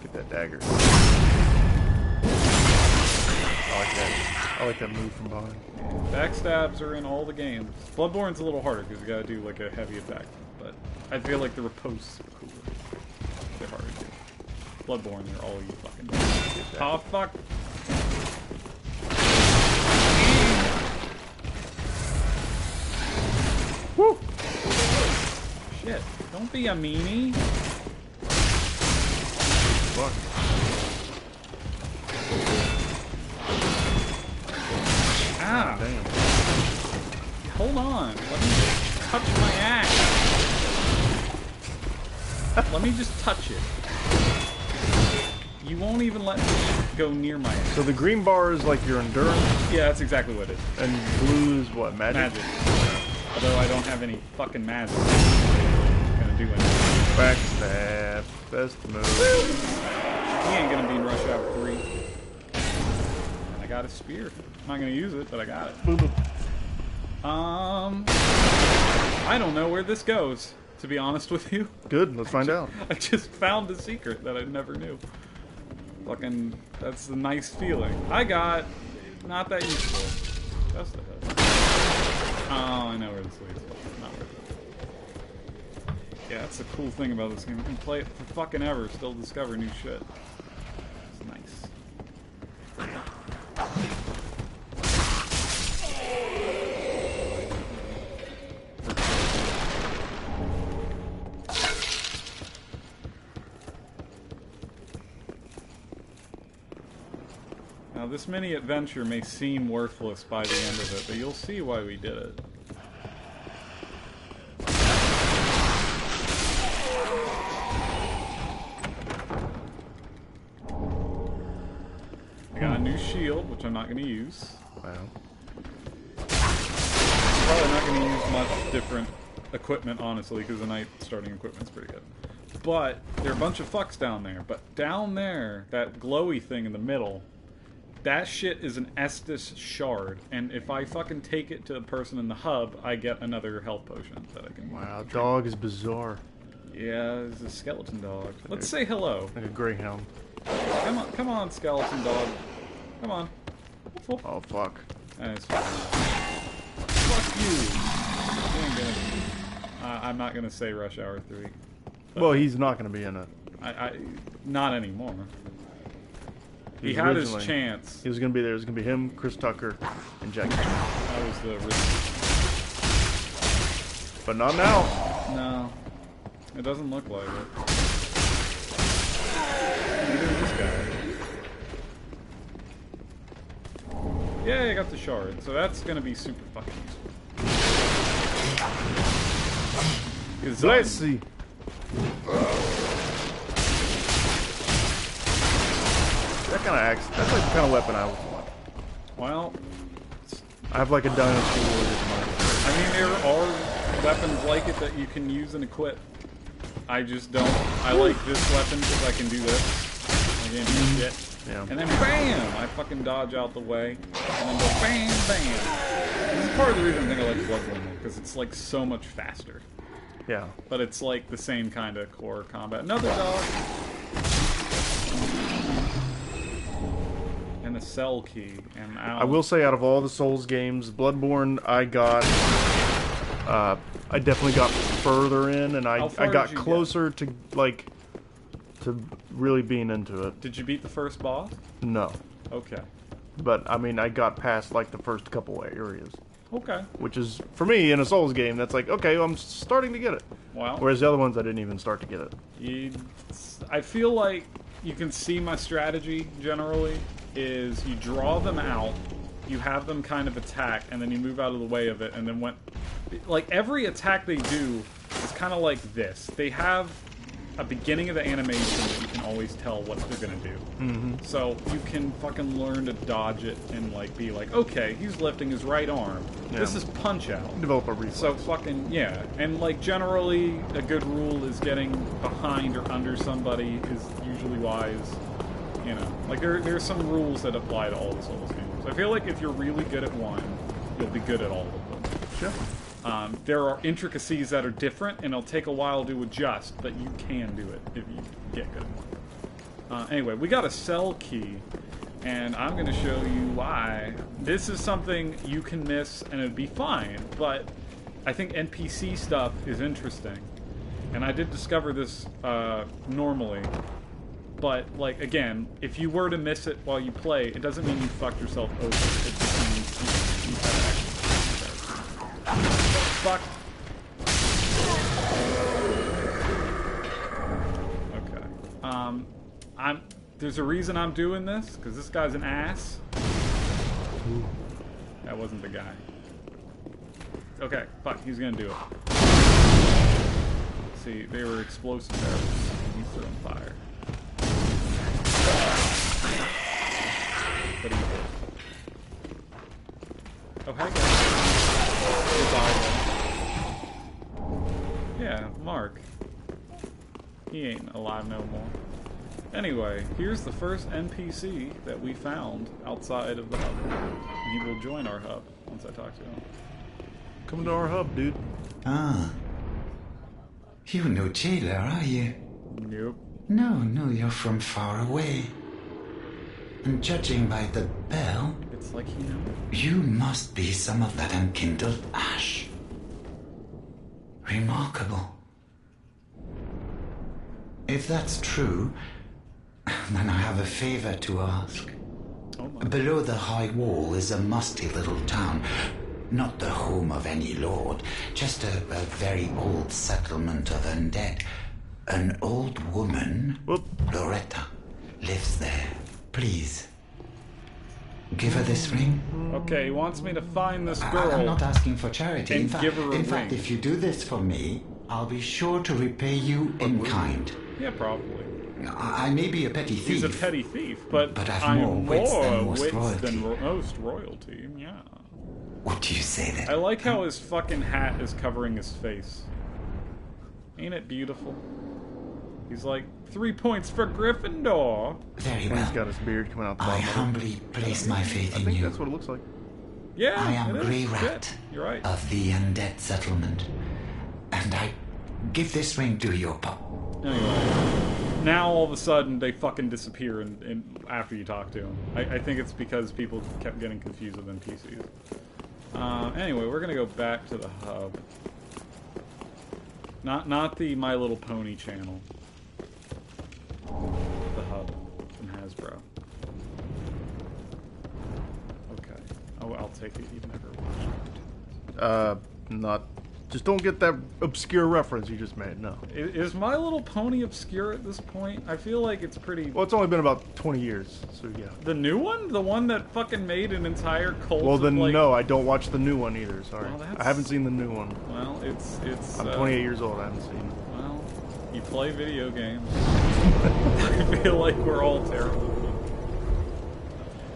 Get that dagger. I like that move from behind. Backstabs are in all the games. Bloodborne's a little harder because you gotta do like a heavy attack. But I feel like the riposte's cooler. They're harder to do. Bloodborne, they're all you fucking. Oh fuck! Woo! Shit! Don't be a meanie. Fuck. Ah! Damn. Hold on. Let me touch my axe. Let me just touch it. You won't even let me go near my axe. So the green bar is like your endurance? Yeah, that's exactly what it is. And blue is what, magic? Magic. Although I don't have any fucking magic. I'm gonna do anything. Backstab. Best move. He ain't gonna be in Rush Hour 3. And I got a spear. I'm not gonna use it, but I got it. Boom, boom. I don't know where this goes, to be honest with you. Good, let's find out. I just found a secret that I never knew. Fucking, that's a nice feeling. I got, not that useful. Just the head. Oh, I know where this leads. Not worth it. Yeah, that's the cool thing about this game. You can play it for fucking ever, still discover new shit. It's nice. Now, this mini adventure may seem worthless by the end of it, but you'll see why we did it. I got a new shield, which I'm not going to use. Wow. Probably not going to use much different equipment, honestly, because the night starting equipment's pretty good. But there are a bunch of fucks down there. But down there, that glowy thing in the middle, that shit is an Estus shard, and if I fucking take it to the person in the hub, I get another health potion that I can. Wow, dog is bizarre. Yeah, it's a skeleton dog. Let's say hello. Like a greyhound. Come on, skeleton dog. Come on. Oh fuck. That's fine. Fuck you. You ain't gonna, I'm not gonna say Rush Hour 3. Well, he's not gonna be in it. Not anymore. He had his chance. He was going to be there. It was going to be him, Chris Tucker, and Jackie Chan. That was the original. But not now. No. It doesn't look like it. Neither is this guy. Yeah, I got the shard. So that's going to be super fucking useful. Let's see. That kind of axe, that's like the kind of weapon I would want. Well, I have like a Dynasty Warriors mind. I mean, there are weapons like it that you can use and equip. I just don't. I like this weapon because I can do this. I can't do shit. Yeah. And then bam, I fucking dodge out the way, and then go bam, bam. This is part of the reason I think I like Bloodborne, because it's like so much faster. Yeah. But it's like the same kind of core combat. Another dog. And a cell key. And I will say, out of all the Souls games, Bloodborne, I definitely got further in, and I got closer to like to really being into it. Did you beat the first boss? No. Okay. But I mean, I got past like the first couple areas. Okay. Which is, for me, in a Souls game, that's like, okay, well, I'm starting to get it. Wow. Whereas the other ones, I didn't even start to get it. I feel like you can see my strategy, generally, is you draw them out, you have them kind of attack, and then you move out of the way of it, and then like, every attack they do is kind of like this. They have a beginning of the animation that you can always tell what they're gonna do. Mm-hmm. So you can fucking learn to dodge it and like be like, okay, he's lifting his right arm. Yeah. This is punch out. Develop a reflex. So fucking yeah, and like generally a good rule is getting behind or under somebody is usually wise. You know, like there's some rules that apply to all the Souls games. I feel like if you're really good at one, you'll be good at all of them. Sure. There are intricacies that are different, and it'll take a while to adjust, but you can do it if you get good at one. Anyway, we got a cell key, and I'm going to show you why. This is something you can miss, and it'd be fine, but I think NPC stuff is interesting. And I did discover this normally, but, like, again, if you were to miss it while you play, it doesn't mean you fucked yourself over. It just means you had action. Fuck. Okay. There's a reason I'm doing this, because this guy's an ass. That wasn't the guy. Okay, fuck, he's gonna do it. See, they were explosive arrows. He's throwing fire. But he did. Oh, hey guys. Goodbye. Yeah, Mark. He ain't alive no more. Anyway, here's the first NPC that we found outside of the hub. And he will join our hub once I talk to him. Come to our hub, dude. Ah. You're no jailer, are you? Nope. No, you're from far away. And judging by the bell... It's like he knows. You must be some of that unkindled ash. Remarkable. If that's true, then I have a favor to ask. Below the high wall is a musty little town. Not the home of any lord, just a very old settlement of undead. An old woman, Loretta, lives there. Please, give her this ring. Okay, he wants me to find this girl. I'm not asking for charity. And give her a ring. In fact, if you do this for me, I'll be sure to repay you in kind. Yeah, probably. I may be a petty thief. He's a petty thief, but I've I'm more wits than most most royalty. Yeah. What do you say then? I like how his fucking hat is covering his face. Ain't it beautiful? He's like, 3 points for Gryffindor. Very well. He's got his beard coming out the I bottom. humbly place my faith in you. I think that's what it looks like. Yeah, I am Grey Rat Shit. You're right. of the undead settlement. And I give this ring to your pop. Anyway, now all of a sudden they fucking disappear after you talk to them. I think it's because people kept getting confused with NPCs. Anyway, we're gonna go back to the hub. Not the My Little Pony channel. The hub from Hasbro. Okay. Oh, I'll take it. You've never watched it. Not. Just don't get that obscure reference you just made, no. Is My Little Pony obscure at this point? I feel like it's pretty... Well, it's only been about 20 years, so yeah. The new one? The one that fucking made an entire cult Well, then, of, like... no, I don't watch the new one either, sorry. Well, I haven't seen the new one. Well, it's... I'm 28 years old, I haven't seen it. Well, you play video games. I feel like we're all terrible people.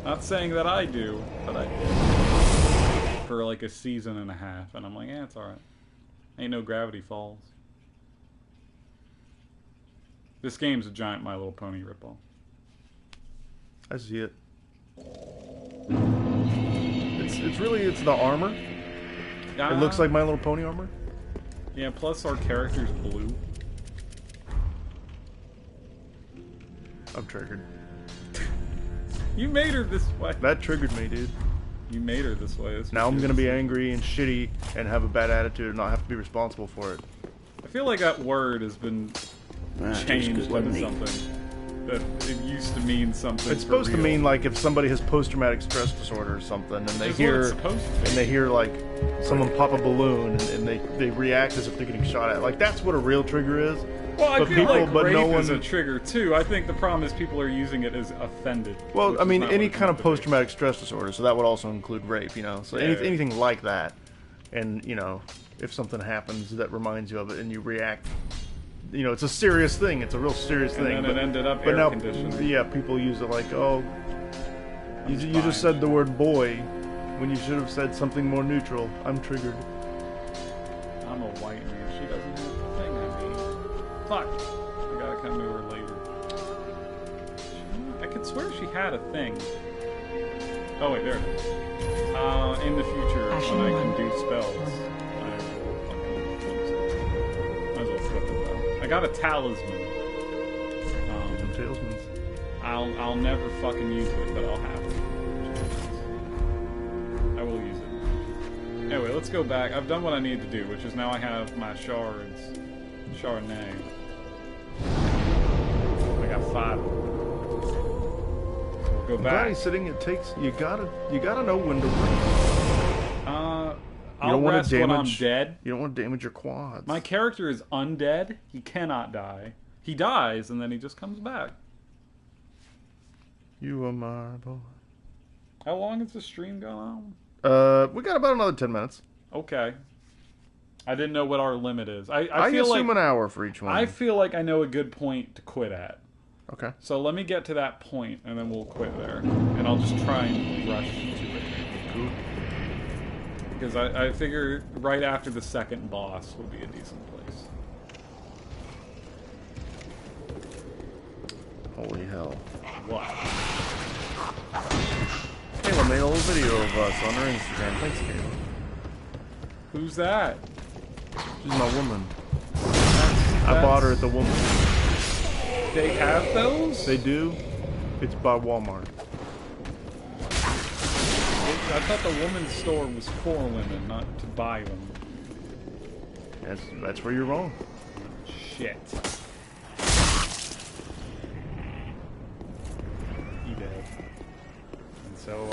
Not saying that I do, but I did. For like a season and a half, and I'm like, it's alright. Ain't no Gravity Falls. This game's a giant My Little Pony ripoff. I see it. It's really the armor. It looks like My Little Pony armor. Yeah, plus our character's blue. I'm triggered. You made her this way. That triggered me, dude. You made her this way. Now I'm gonna be angry and shitty and have a bad attitude and not have to be responsible for it. I feel like that word has been changed into something that it used to mean something. It's supposed to mean like if somebody has post-traumatic stress disorder or something, and they hear like someone pop a balloon and they react as if they're getting shot at. Like that's what a real trigger is. Well, I feel like rape is a trigger too. I think the problem is people are using it as offended. Well, I mean, any kind of post-traumatic stress disorder, so that would also include rape, you know. So anything like that, and you know, if something happens that reminds you of it and you react, you know, it's a serious thing. It's a real serious thing. And then it ended up air conditioned. Yeah, people use it like, oh, you just said the word boy when you should have said something more neutral. I'm triggered. I'm a white man. She doesn't have a thing on me. Fuck. I gotta come to her later. I could swear she had a thing. Oh wait, there it is. In the future, when I can do spells, I will fucking use it. Might as well flip it though. I got a talisman. Talismans. I'll never fucking use it, but I'll have it. I will use it. Anyway, let's go back. I've done what I need to do, which is now I have my shards. Chardonnay. I got 5. We'll go back. He's sitting. It takes. You gotta know when to run. I'll rest when I'm dead. You don't want to damage your quads. My character is undead. He cannot die. He dies and then he just comes back. You are my boy. How long has the stream gone on? We got about another 10 minutes. Okay. I didn't know what our limit is. I feel assume like an hour for each one. I feel like I know a good point to quit at. Okay. So let me get to that point, and then we'll quit there. And I'll just try and rush to it. Cool. Because I figure right after the second boss would be a decent place. Holy hell. What? Kayla made a little video of us on her Instagram. Thanks, Kayla. Who's that? She's my woman. I bought her at the woman. They have those? They do. It's by Walmart. I thought the women's store was for women, not to buy them. That's where you're wrong. Shit. He dead. And so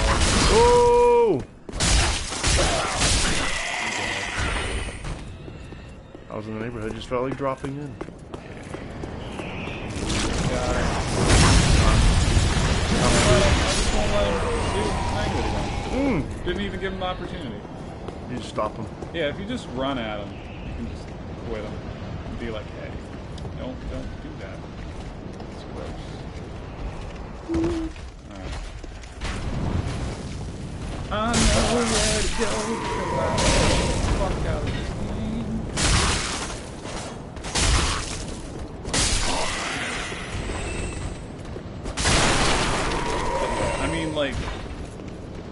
oh! I was in the neighborhood, just felt like dropping in. Didn't even give him the opportunity. You just stop him. Yeah, if you just run at him, you can just quit him and be like, hey, don't do that. It's gross. Alright. I know where to go because I fuck out of this game. I mean, like,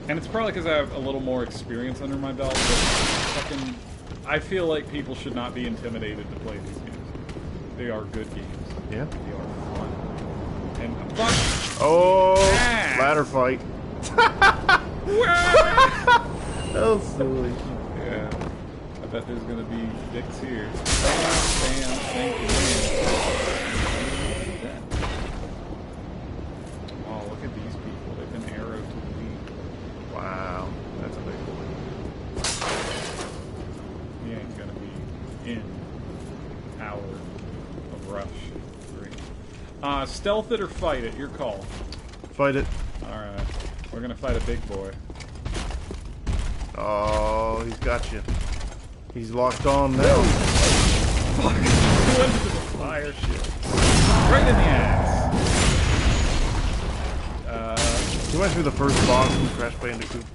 and it's probably because I have a little more experience under my belt, but fucking, I feel like people should not be intimidated to play these games. They are good games. Yeah. They are fun. And fuck. Oh, ladder fight. That was silly. Yeah. I bet there's gonna be dicks here. Bam, thank you, man. Oh, look at these people. They've been arrowed to the lead. Wow, that's a big boy. He ain't gonna be in hour of rush 3. Stealth it or fight it, your call. Fight it. Alright. We're gonna fight a big boy. Oh, he's got you. He's locked on now. Fuck. He went into the fire shit. Right in the ass. He went through the first boss in Crash Bandicoot.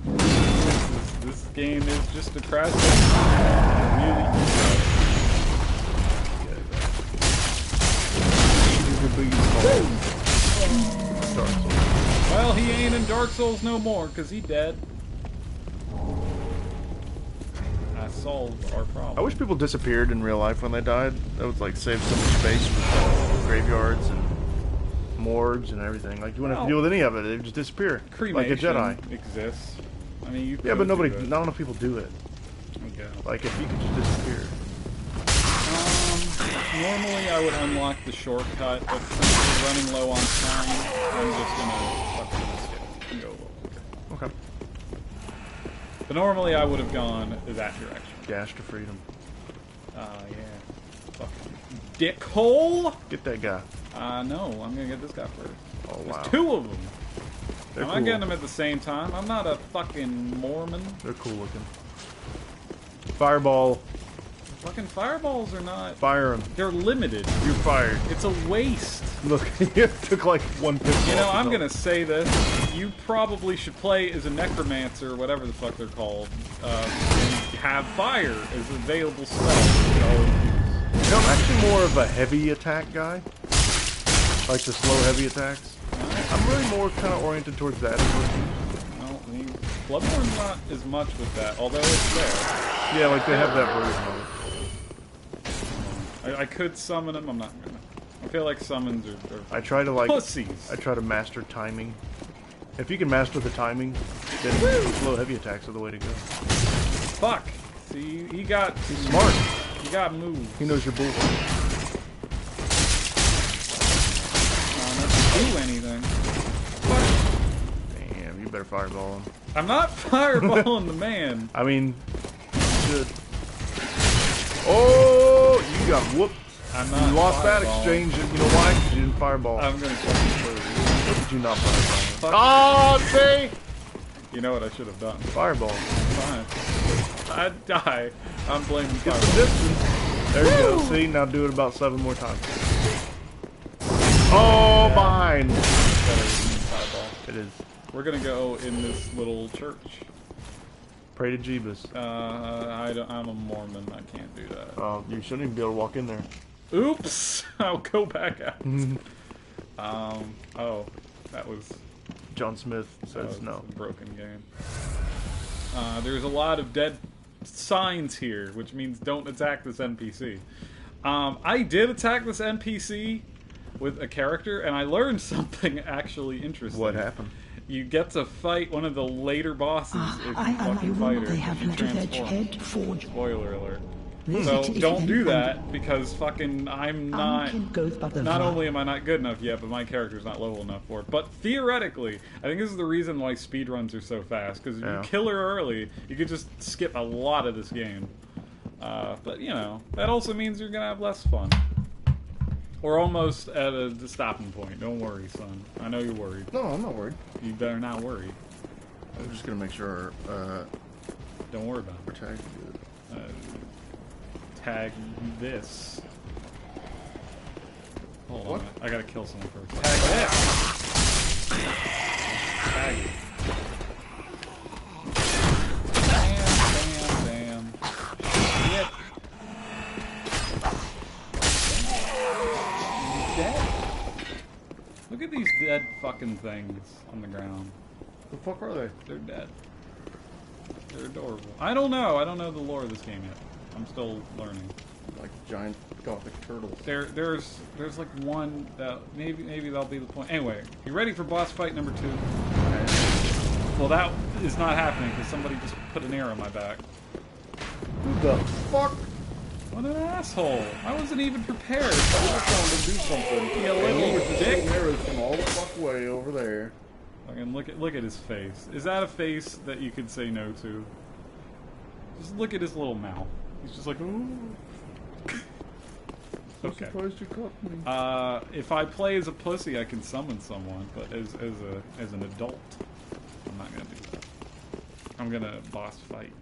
This game is just a Crash Bandicoot. Really easy. He's the biggest Well, Well, he ain't in Dark Souls no more, because he dead. I solved our problem. I wish people disappeared in real life when they died. That would, like, save so much space with graveyards and morgues and everything. Like, you wouldn't have to deal with any of it. It would just disappear. Cremation like a Jedi. exists. I mean, you yeah, but not enough people do it. Okay. Like, if you could just disappear. Normally I would unlock the shortcut, but since we're running low on time, I'm just gonna fuck with this skip and go a little quicker. Okay. But normally I would have gone that direction. Dash to freedom. Yeah. Fucking dickhole! Get that guy. No, I'm gonna get this guy first. Oh, There's wow. 2 of them. They're I'm cool. not getting them at the same time. I'm not a fucking Mormon. They're cool looking. Fireball. Fucking fireballs are not... Fire them. They're limited. You're fired. It's a waste. Look, you took like 1 pistol. You know, I'm gonna say this. You probably should play as a necromancer, whatever the fuck they're called, and have fire as available stuff. You know, I'm actually more of a heavy attack guy. Like the slow heavy attacks. I'm really more kind of oriented towards that. Well, Bloodborne's not as much with that, although it's there. Yeah, like they have that version of it. I could summon them, I'm not gonna. I feel like summons are I try to like pussies. I try to master timing. If you can master the timing, then slow heavy attacks are the way to go. Fuck. See, he's smart. He got moved. He knows your bullshit. Not do anything. Fuck. Damn, you better fireball him. I'm not fireballing the man. I mean, you should. Oh, you got whooped. I'm not. You lost that exchange, and you know why? 'Cause you didn't fireball. I'm gonna fucking What did you not fireball? Oh, see? You know what I should have done. Fireball. Fine. I'd die. I'm blaming Get fireball. the distance. There you go. See, now do it about 7 more times. Oh, Yeah. mine. Better than fireball. It is. We're gonna go in this little church. Pray to Jeebus. I'm a Mormon. I can't do that. Oh, you shouldn't even be able to walk in there. Oops! I'll go back out. Oh, that was... John Smith says no. A broken game. There's a lot of dead signs here, which means don't attack this NPC. I did attack this NPC with a character, and I learned something actually interesting. What happened? You get to fight one of the later bosses if you fucking fight her. They have let of edge head forge. Spoiler alert. So don't do that, because fucking I'm not... Not only am I not good enough yet, but my character's not level enough for it. But theoretically, I think this is the reason why speedruns are so fast, because if you kill her early, you could just skip a lot of this game. But, you know, that also means you're gonna have less fun. We're almost at the stopping point. Don't worry, son. I know you're worried. No, I'm not worried. You better not worry. I'm just gonna make sure Don't worry about our tag's good. Tag this. Hold What? on. I gotta kill someone first. Tag this! Tag it. Damn. Shit. He's dead. Look at these dead fucking things on the ground. The fuck are they? They're dead. They're adorable. I don't know. I don't know the lore of this game yet. I'm still learning. Like giant gothic turtles. There's like one that maybe that'll be the point. Anyway, you ready for boss fight number 2? Okay. Well, that is not happening because somebody just put an arrow in my back. Who the fuck? What an asshole! I wasn't even prepared. I was going to do something. You little dick. Arrows from all the fuck way over there. Fucking look at his face. Is that a face that you could say no to? Just look at his little mouth. He's just like, ooh. Okay. Surprised you caught me. If I play as a pussy, I can summon someone, but as an adult, I'm not gonna do that. I'm gonna boss fight.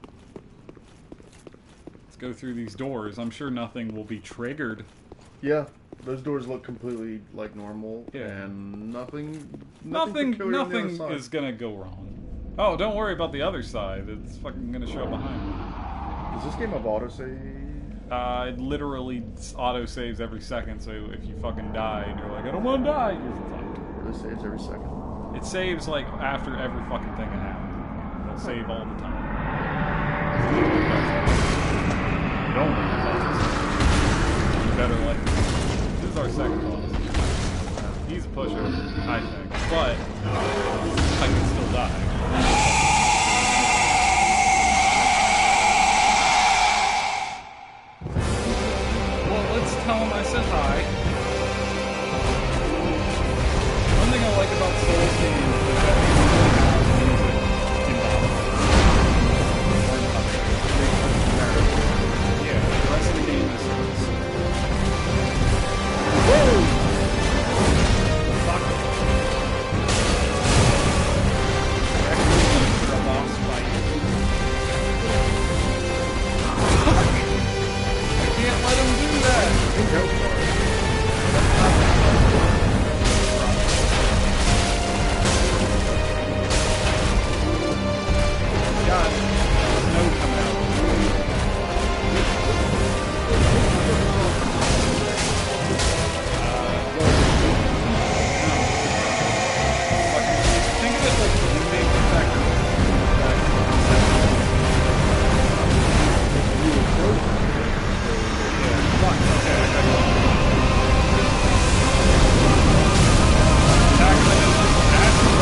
Let's go through these doors. I'm sure nothing will be triggered. Yeah, those doors look completely like normal, Yeah. and nothing is gonna go wrong. Oh, don't worry about the other side. It's fucking gonna show behind me. Does this game have autosave? It literally auto-saves every second, so if you fucking die and you're like, I don't want to die, you're fucked. Or this saves every second? It saves, like, after every fucking thing that happens. It'll save all the time. Don't. You better like this. This is our second boss. He's a pushover, I think. But, I can still die. Well, let's tell him I said hi. One thing I like about Souls games is that they really have music involved. Yeah, the rest of the game is whoa! Fuck. Actually, for a boss fight. Fuck! I can't let him do that! Go for it. God, snow coming out. Think of it like the remake effect. Yeah, fuck, okay, I got it. Attack the natural.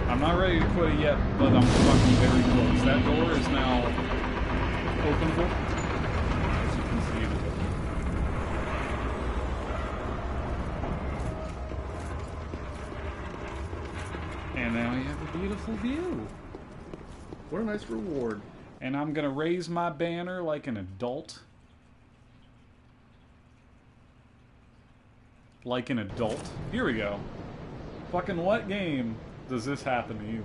I'm not ready to quit it yet, but I'm fucking very close. That door is now openable. As you can see, it is open. And now you have a beautiful view. What a nice reward. And I'm gonna raise my banner like an adult. Like an adult. Here we go. Fucking what game does this happen to you?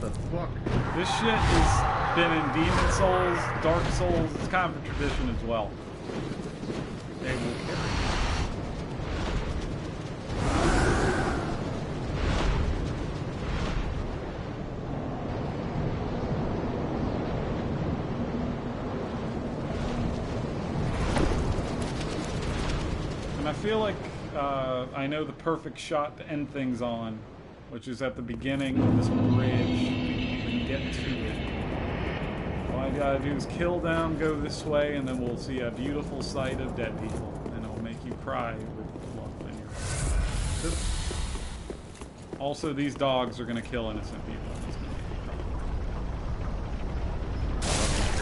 The fuck? This shit has been in Demon Souls, Dark Souls. It's kind of a tradition as well. They will carry. And I feel like I know the perfect shot to end things on, which is at the beginning of this bridge and get to it. All I gotta do is kill them, go this way, and then we'll see a beautiful sight of dead people, and it'll make you cry with love in your heart. Also, these dogs are gonna kill innocent people. It's gonna make you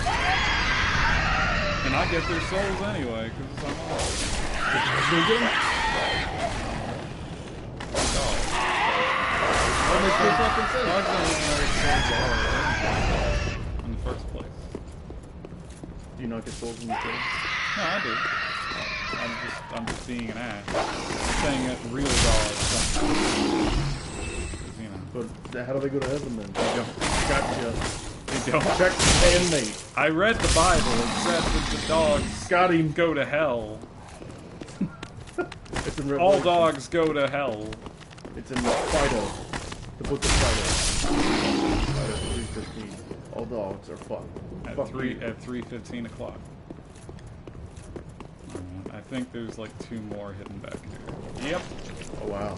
cry. And I get their souls anyway, because I'm awesome. In the first place. Do you not get souls when you kill? No, I do. I'm just being an ass. I'm saying that real dogs don't. You know. But how do they go to heaven then? They don't. Gotcha. They don't. Check handmade. I read the Bible. It said that the dogs Got him. go to hell. It's in All Revelation. dogs go to hell. It's in Fido. The book of Fido. Fido 3:15. All dogs are fucked. At Fuck 3:15 o'clock. I think there's like 2 more hidden back here. Yep. Oh wow.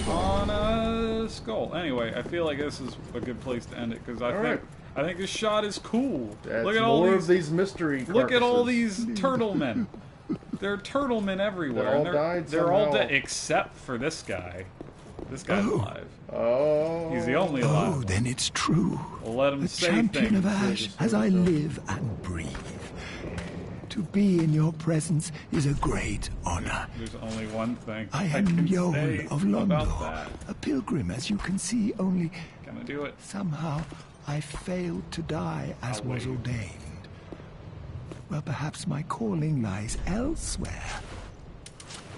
On a skull. Anyway, I feel like this is a good place to end it because I right. think this shot is cool. That's look at all more these, of these mystery look at all carcasses. these turtle men. There are turtle men everywhere. They all and died they're all somehow. dead except for this guy. This guy's alive. Oh. He's the only alive. Oh, then it's true. We'll let him The say champion things. of Ash, as I live and breathe. To be in your presence is a great honor. There's only one thing I can am say Yol of about Londor, that. a pilgrim, as you can see, only Gonna do it. somehow I failed to die as was ordained. Well, perhaps my calling lies elsewhere.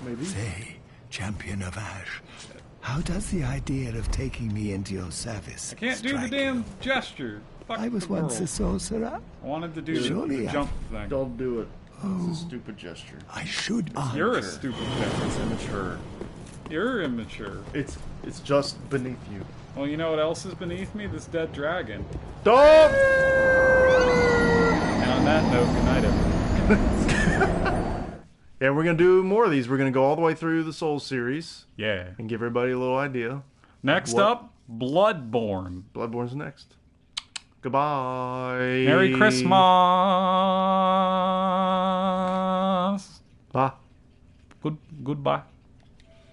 Maybe. Say, champion of Ash, how does the idea of taking me into your service I can't do the strike damn you? gesture. Fuck I was the once girl. a sorcerer. I wanted to do Surely the I- jump thing. Don't do it. It's a stupid gesture. I should You're a Immature. stupid gesture. It's immature. You're immature. It's just beneath you. Well, you know what else is beneath me? This dead dragon. Dog! And on that note, good night, everyone. And we're going to do more of these. We're going to go all the way through the Souls series Yeah. and give everybody a little idea. Next What? up, Bloodborne. Bloodborne's next. Goodbye. Merry Christmas. Bye. Goodbye.